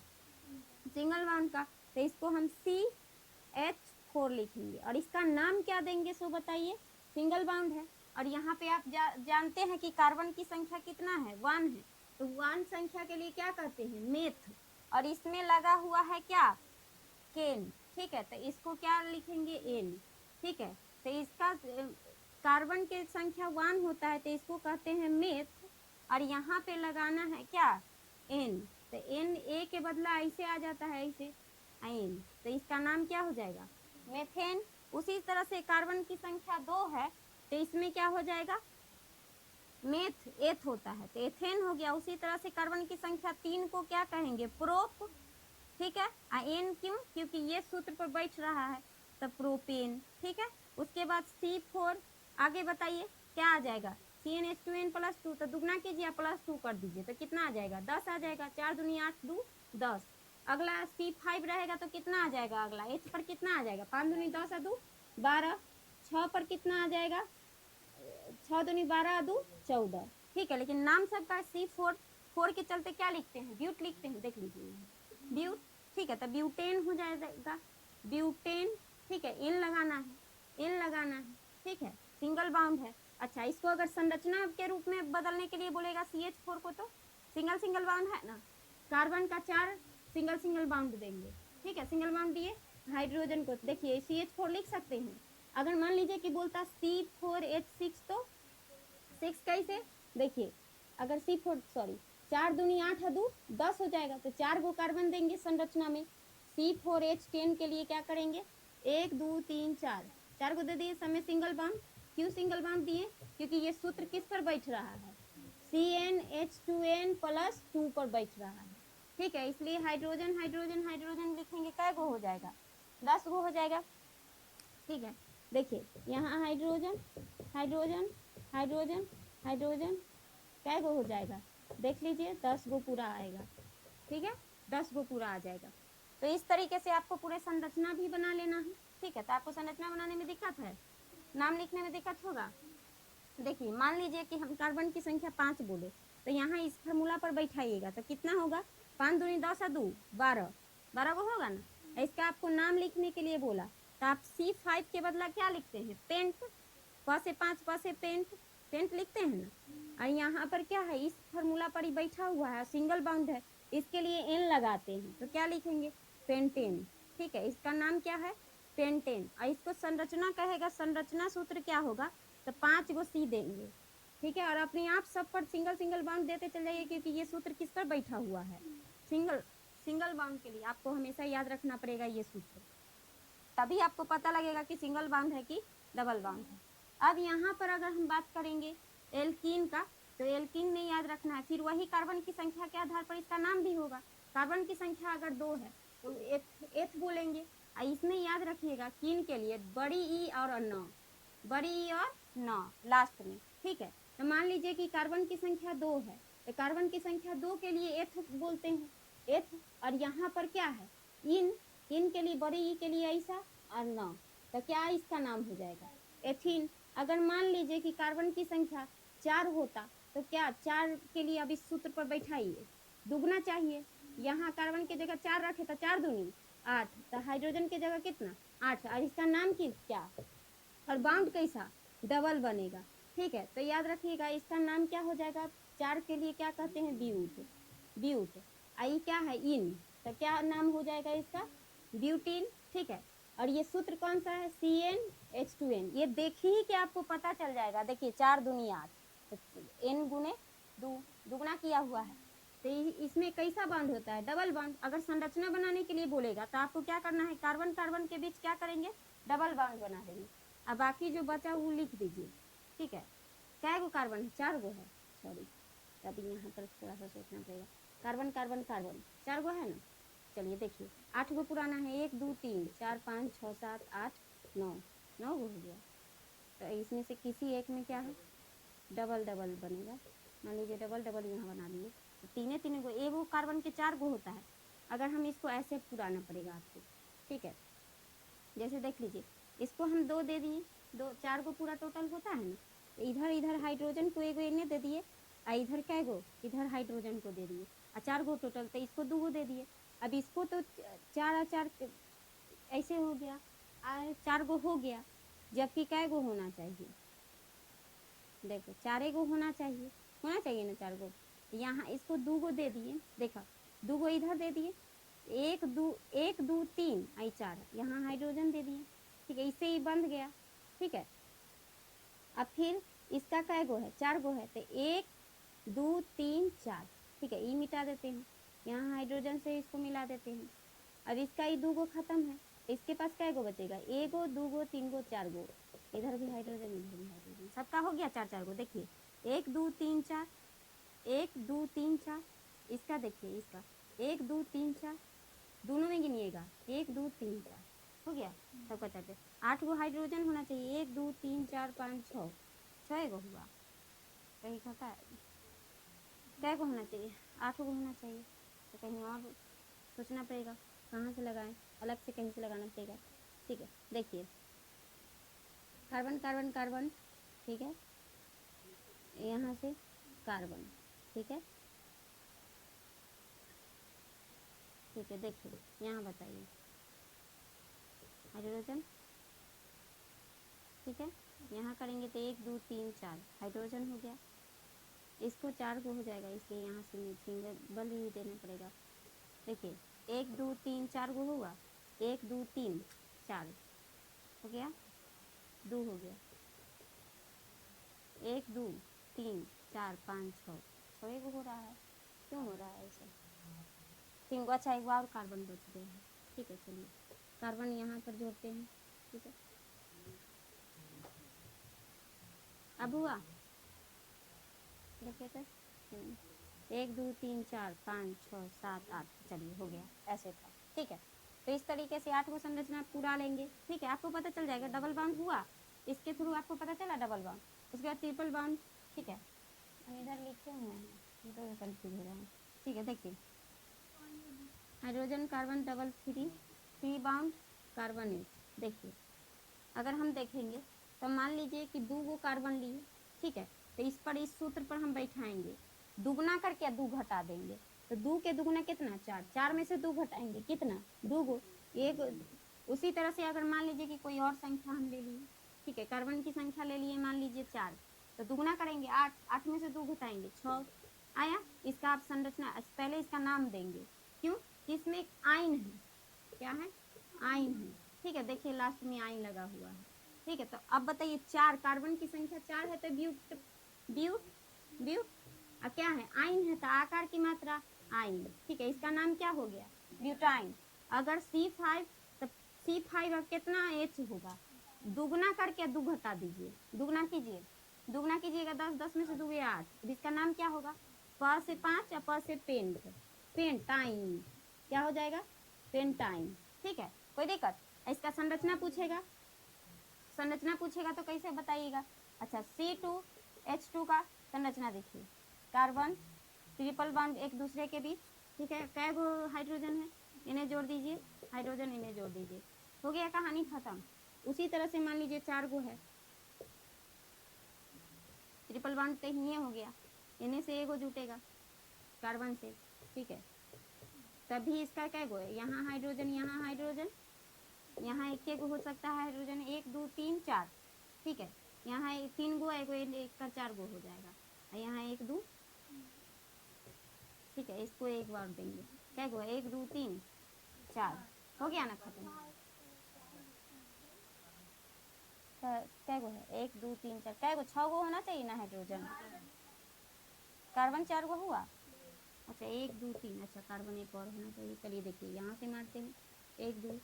Speaker 1: सिंगल बाउंड का, तो इसको हम CH4 लिखेंगे। और इसका नाम क्या देंगे सो बताइए, सिंगल बाउंड है। और यहाँ पे आप जानते हैं कि कार्बन की संख्या कितना है, 1 है, तो 1 संख्या के लिए क्या कहते हैं, मेथ। और इसमें लगा हुआ है क्या, केन, ठीक है। तो इसको क्या लिखेंगे, एन, ठीक है। तो इसका कार्बन के संख्या 1 होता है तो इसको कहते हैं मेथ, और यहाँ पे लगाना है क्या, एन, तो एन ए के बदला ऐसे आ जाता है, ऐसे एन, तो इसका नाम क्या हो जाएगा, मेथेन। उसी तरह से कार्बन की संख्या 2 है तो इसमें क्या हो जाएगा, मेथ एथ होता है तो एथेन हो गया। उसी तरह से कार्बन की संख्या 3 को क्या कहेंगे, प्रोप, ठीक है। एन क्यों, क्योंकि ये सूत्र पर बैठ रहा है, तो प्रोपेन, ठीक है। उसके बाद C4, आगे बताइए क्या आ जाएगा, CnH2n प्लस 2, तो दुगना कीजिए प्लस 2 कर दीजिए तो कितना आ जाएगा, 10 आ जाएगा, 4 दूनी 8, 2 10। अगला C5 रहेगा तो कितना आ जाएगा, अगला H पर कितना आ जाएगा, 5 दूनी 10 आ 2 12, 6 पर कितना आ जाएगा, 6 दूनी 12 2 14, ठीक है। लेकिन नाम सबका C4, 4 के चलते क्या लिखते हैं, ब्यूट लिखते हैं, देख लीजिए ब्यूट, ठीक है। तो ब्यूटेन हो जाएगा, ब्यूटेन, ठीक है। इन लगाना है, इन लगाना है, ठीक है, सिंगल बाउंड है। अच्छा, इसको अगर संरचना के रूप में बदलने के लिए बोलेगा CH4 को, तो सिंगल सिंगल बाउंड है ना, कार्बन का 4 सिंगल सिंगल बाउंड देंगे, ठीक है। सिंगल बाउंड दिए, हाइड्रोजन को देखिए CH4 लिख सकते हैं। अगर मान लीजिए कि बोलता C4H6, तो 6 कैसे, देखिए अगर C4 सॉरी 4 दूनी 8 है 2 10 हो जाएगा, तो 4 गो कार्बन देंगे संरचना में। C4H10 के लिए क्या करेंगे, 1 2 3 4, 4 को दे दिए, समय सिंगल बाउंड। क्यों सिंगल बाउंड दिए, क्योंकि ये सूत्र किस पर बैठ रहा है, CnH2n प्लस 2 पर बैठ रहा है, ठीक है। इसलिए हाइड्रोजन हाइड्रोजन हाइड्रोजन लिखेंगे, कै गो हो जाएगा, 10 गो हो जाएगा, ठीक है। देखिए यहाँ हाइड्रोजन हाइड्रोजन हाइड्रोजन हाइड्रोजन कै गो हो जाएगा, देख लीजिए 10 गो पूरा आएगा, ठीक है, 10 गो पूरा आ जाएगा। तो इस तरीके से आपको पूरे संरचना भी बना लेना है, ठीक है। तो आपको संरचना बनाने में दिक्कत है, नाम लिखने में दिक्कत होगा। देखिए मान लीजिए कि हम कार्बन की संख्या 5 बोले, तो यहाँ इस फार्मूला पर बैठाइएगा तो कितना होगा, 5 दूनी 10 2 12, 12 को होगा ना। इसका आपको नाम लिखने के लिए बोला, तो आप C5 के बदला क्या लिखते हैं, पेंट, प से 5 प से पेंट, पेंट लिखते हैं ना। और यहाँ पर क्या है, इस फार्मूला पर ही बैठा हुआ है, सिंगल बाउंड है, इसके लिए एन लगाते हैं, तो क्या लिखेंगे, पेंटेन, ठीक है। इसका नाम क्या है, पेंटेन। और इसको संरचना कहेगा, संरचना सूत्र क्या होगा, तो 5 गो C देंगे, ठीक है। और अपने आप सब पर सिंगल सिंगल बाउंड देते चल जाइए, क्योंकि ये सूत्र किस पर बैठा हुआ है, सिंगल सिंगल बाउंड के लिए आपको हमेशा याद रखना पड़ेगा ये सूत्र, तभी आपको पता लगेगा कि सिंगल बाउंड है कि डबल बाउंड है। अब यहाँ पर अगर हम बात करेंगे एल्कीन का, तो एल्कीन में याद रखना है। फिर वही कार्बन की संख्या के आधार पर इसका नाम भी होगा। कार्बन की संख्या अगर 2 है तो एथ बोलेंगे। इसमें याद रखिएगा कीन के लिए बड़ी ई और न, बड़ी ई और न लास्ट में, ठीक है। तो मान लीजिए कि कार्बन की संख्या 2 है, तो कार्बन की संख्या 2 के लिए एथ बोलते हैं, एथ। और यहाँ पर क्या है, इन, इन के लिए बड़ी ई के लिए ऐसा और न, तो क्या इसका नाम हो जाएगा एथीन। अगर मान लीजिए कि कार्बन की संख्या 4 होता तो क्या 4 के लिए अब इस सूत्र पर बैठाइए, दुगना चाहिए। यहाँ कार्बन की जगह 4 रखे तो 4 दूनी 8, तो हाइड्रोजन की जगह कितना 8, और इसका नाम की क्या, और बाउंड कैसा डबल बनेगा, ठीक है। तो याद रखिएगा इसका नाम क्या हो जाएगा, 4 के लिए क्या कहते हैं ब्यूट, ब्यूट। आई क्या है इन, तो क्या नाम हो जाएगा इसका ब्यूटीन, ठीक है। और ये सूत्र कौन सा है CnH2n, ये देखिए ही कि आपको पता चल जाएगा। देखिए 4 दूनी 8, तो n गुने 2, दुगना किया हुआ है। तो इसमें कैसा बॉन्ड होता है डबल बॉन्ड। अगर संरचना बनाने के लिए बोलेगा तो आपको क्या करना है, कार्बन कार्बन के बीच क्या करेंगे डबल बॉन्ड बना देंगे। अब बाकी जो बचा वो लिख दीजिए, ठीक है। क्या गो कार्बन है, 4 गो है, सॉरी अभी यहाँ पर थोड़ा सा सोचना पड़ेगा। कार्बन कार्बन कार्बन 4 गो है ना, चलिए देखिए 8 गो पुराना है, 1 2 3 4 5 6 7 8 9, 9 गो हो गया। तो इसमें से किसी एक में क्या है डबल डबल बनेगा, मान लीजिए डबल डबल यहाँ बना दिए, तो तीन तीन गो, एगो कार्बन के 4 गो होता है। अगर हम इसको ऐसे पुराना पड़ेगा आपको, ठीक है। जैसे देख लीजिए इसको हम 2 दे दिए, 2 4 गो पूरा टोटल होता है ना, तो इधर इधर हाइड्रोजन को एगो इन्हें दे दिए, और इधर क्या गो इधर हाइड्रोजन को दे दिए, और 4 गो टोटल, तो इसको 2 गो दे दिए। अब इसको तो 4 और 4 ऐसे हो गया, 4 गो हो गया, जबकि क्या गो होना चाहिए, देखो 4 गो होना चाहिए, होना चाहिए ना 4 गो। यहाँ इसको 2 गो दे दिए, देखा 2 गो इधर दे दिए, 1 2 3 आई 4, यहाँ हाइड्रोजन दे दिए, ठीक है। इससे ही बंध गया, ठीक है। अब फिर इसका क्या गो है 4 गो है, तो 1 2 3 4, ठीक है। ई मिटा देते हैं, यहाँ हाइड्रोजन से इसको मिला देते हैं। अब इसका ये 2 गो खत्म है, इसके पास क्या गो बचेगा, 1 गो 2 गो 3 गो 4 गो, इधर भी हाइड्रोजन इधर भी हाइड्रोजन, सबका हो गया 4 4 गो। देखिए 1 2 3 4, 1 2 3 4, इसका देखिए इसका 1 2 3 4, दोनों में गिनिएगा 1 2 3 4 हो गया सबका 4 4, 8 गो हाइड्रोजन होना चाहिए, 1 2 3 4 5 6, 6 गो हुआ, कहीं घटा है, क्या गो होना चाहिए 8 गो होना चाहिए, तो कहीं और सोचना पड़ेगा कहाँ से लगाएं, अलग से कहीं से लगाना पड़ेगा, ठीक है। देखिए कार्बन कार्बन कार्बन, ठीक है, यहाँ से कार्बन, ठीक है, ठीक है। देखिए यहाँ बताइए हाइड्रोजन, ठीक है, यहाँ करेंगे तो 1 2 3 4 हाइड्रोजन हो गया, इसको 4 गो हो जाएगा, इसलिए यहाँ से सिंगल ही देना पड़ेगा। देखिए 1 2 3 4 गो हुआ, 1 2 3 4 हो गया, 2 हो गया, 1 2 3 4 5 6, 6 गो हो रहा है, क्यों हो रहा है ऐसा, 3 गो, अच्छा एक बार और कार्बन बच गया है, ठीक है। चलिए कार्बन यहाँ पर जोड़ते हैं, ठीक है। अब हुआ देखिए तो 1 2 3 4 5 6 7 8, चलिए हो गया, ऐसे था, ठीक है। तो इस तरीके से 8 गो संरचना पूरा लेंगे, ठीक है। आपको पता चल जाएगा डबल बाउंड हुआ, इसके थ्रू आपको पता चला डबल बाउंड, उसके बाद ट्रिपल बाउंड, ठीक है। हम इधर लिखे हुए हैं, इधर कंफ्यूज हो रहा है, ठीक है। देखिए hydrogen carbon double three bond carbon 8, देखिए अगर हम देखेंगे तो मान लीजिए कि 2 गो कार्बन लिए, ठीक है। तो इस पर इस सूत्र पर हम बैठाएंगे, दुगना करके 2 घटा देंगे, तो 2 के दुगना कितना 4, 4 में से 2 घटाएंगे कितना 2 गो, एक। उसी तरह से अगर मान लीजिए कि कोई और संख्या हम ले लिए, ठीक है, कार्बन की संख्या ले लिए मान लीजिए 4, तो दुगना करेंगे 8, 8 में से 2 घटाएंगे 6 आया। इसका आप संरचना पहले इसका नाम देंगे, क्यों कि इसमें एक आयन है, क्या है आयन है, ठीक है। देखिए लास्ट में आयन लगा हुआ है, ठीक है। तो अब बताइए 4, कार्बन की संख्या 4 है तो ब्यूट ब्यूट ब्यूट क्या है आयन है, तो आकार की मात्रा आयन, ठीक है। इसका नाम क्या हो गया ब्यूटाइन। अगर C5 तो C5 अब कितना H होगा, दुगना करके 2 घटा दीजिए, दुगना कीजिए दुगना कीजिएगा 10, 10 में से 2 8। अब इसका नाम क्या होगा? प से 5 या प से पेंट, पेंटाइन, क्या हो जाएगा? पेंटाइन। ठीक है, कोई दिक्कत? इसका संरचना पूछेगा, संरचना पूछेगा तो कैसे बताइएगा? अच्छा, C2H2 का संरचना देखिए, कार्बन ट्रिपल बॉन्ड एक दूसरे के बीच, ठीक है। कै गो हाइड्रोजन है, इन्हें जोड़ दीजिए, हाइड्रोजन इन्हें जोड़ दीजिए, हो गया, कहानी खत्म। उसी तरह से मान लीजिए 4 गो है, ट्रिपल बॉन्ड तो ही हो गया, इन्हें से एगो जुटेगा कार्बन से, ठीक है। तभी इसका कै गो है, यहाँ हाइड्रोजन, यहाँ हाइड्रोजन, यहाँ एक एक हो सकता है हाइड्रोजन, 1 2 3 4, ठीक है। यहाँ 3 गो, एक का 4 गो हो जाएगा, और यहाँ 1 2, ठीक है। इसको एक बार देंगे, क्या गो? 1 2 3 4, हो गया ना खत्म। क्या गो है? 1 2 3 4, क्या गो? 6 गो होना चाहिए ना हाइड्रोजन, कार्बन 4 गो हुआ। अच्छा 1 2 3, अच्छा कार्बन एक और होना चाहिए। चलिए देखिए यहाँ से मारते हैं, 1 2,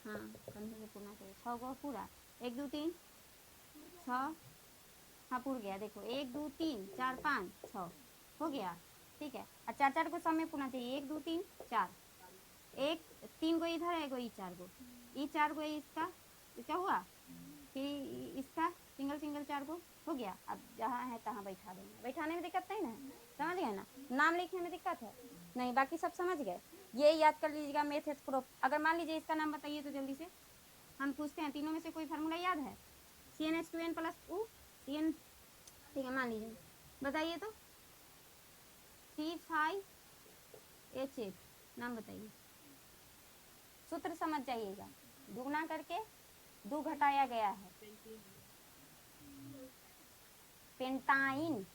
Speaker 1: हाँ कंधे में पूरा चाहिए, 6 गो पूरा, 1 2 3 6, हाँ पूर गया, देखो 1 2 3 4 5 6, हो गया, ठीक है। और 4 4 को सब में पूरा चाहिए, 1 2 3 4, एक 3 गो इधर है, एगो 4 गो, 4 गो इसका, इसका हुआ, फिर इसका सिंगल सिंगल 4 गो, हो गया। अब जहाँ है तहाँ बैठा देंगे, बैठाने में दिक्कत नहीं ना, समझ गए ना? नाम लिखने में दिक्कत है नहीं, बाकी सब समझ गए। ये याद कर लीजिएगा, मेथड प्रूफ। अगर मान लीजिए इसका नाम बताइए तो जल्दी से हम पूछते हैं, तीनों में से कोई फार्मूला याद है? CnH2n प्लस CN, ठीक है, मान लीजिए, बताइए तो, C5H8, नाम बताइए, सूत्र समझ जाइएगा, दुगना करके 2 घटाया गया है, पेंटाइन,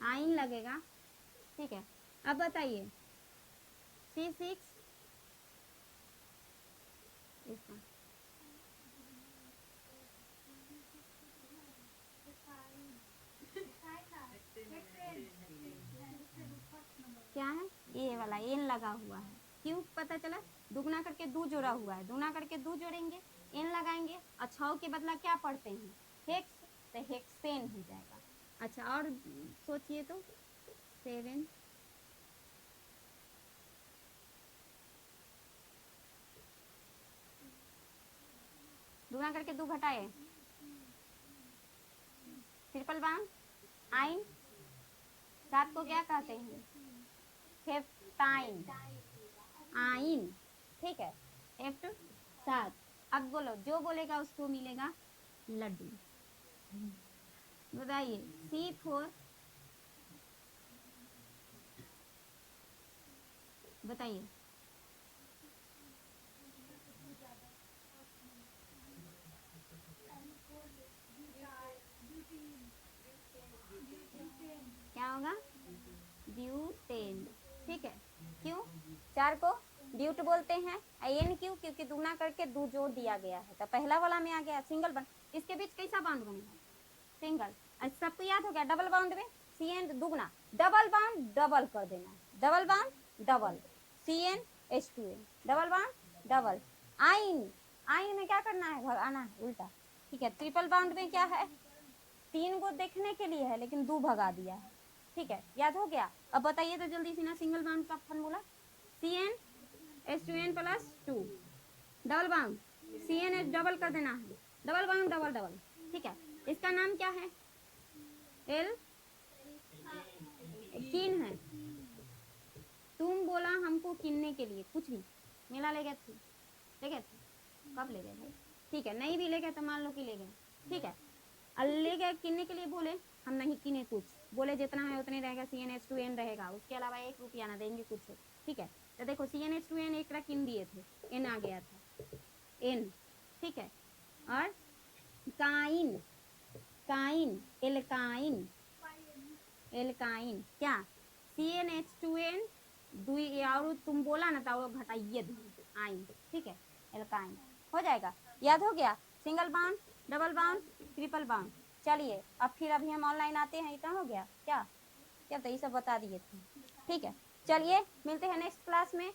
Speaker 1: आइन लगेगा, ठीक है। अब बताइए C6, इसका क्या है? ये वाला एन लगा हुआ है, क्यों पता चला? दुगना करके 2 जोड़ा हुआ है, दुगना करके 2 जोड़ेंगे, एन लगाएंगे, और 6 के बदला क्या पढ़ते हैं? हेक्स, तो हेक्सेन हो जाएगा। अच्छा और सोचिए तो, 7, दुगना करके 2 घटाए, ट्रिपल बॉन्ड आइन, 7 को क्या कहते हैं? हेप्टाइन, आइन, ठीक है, F 7। अब बोलो, जो बोलेगा उसको मिलेगा लड्डू। बताइए C4, बताइए क्या होगा? ब्यूटेन, ठीक है। क्यों 4 को ड्यूट बोलते हैं, एन क्यों? क्योंकि दुगना करके 2 जोड़ दिया गया है, तो पहला वाला में आ गया सिंगल बॉन्ड, इसके बीच कैसा बॉन्ड बनेगा? सिंगल। अच्छा सबको याद हो गया, डबल बॉन्ड में CN दुगना, डबल बॉन्ड डबल कर देना, double bond double, CnH2n, double bond double, आइन, आइन में क्या करना है? भगाना है उल्टा, ठीक है। ट्रिपल बॉन्ड में क्या है? 3 को देखने के लिए है, लेकिन 2 भगा दिया है, ठीक है, याद हो गया। अब बताइए तो जल्दी से ना, सिंगल बॉन्ड का formula, CnH2n plus 2, double bond CnH double कर देना है, डबल बॉन्ड डबल डबल, ठीक है। इसका नाम क्या है? एल किन है, तुम बोला हमको किनने के लिए, कुछ भी मेला ले गए थे, ले गए थे, कब ले गए भाई? ठीक है, नहीं भी ले गए तो मान लो कि ले गए, ठीक है। ले गए किनने के लिए, बोले हम नहीं किने कुछ, बोले जितना है उतने रहेगा, CnH2n रहेगा, उसके अलावा 1 रुपया ना देंगे कुछ, ठीक है। तो देखो CnH2n एक किन दिए थे, n आ गया था, n, ठीक है। और काइन, काइन, एल्काइन, एल्काइन क्या? CnH2n, और तुम बोला ना तो घटाइए आइन, ठीक है, एल्काइन, हो जाएगा, याद हो गया। Single bound, double bond, triple bound. चलिए अब फिर अभी हम ऑनलाइन आते हैं, इतना हो गया क्या? क्या तो ये सब बता दिए थे, ठीक है। चलिए मिलते हैं नेक्स्ट क्लास में।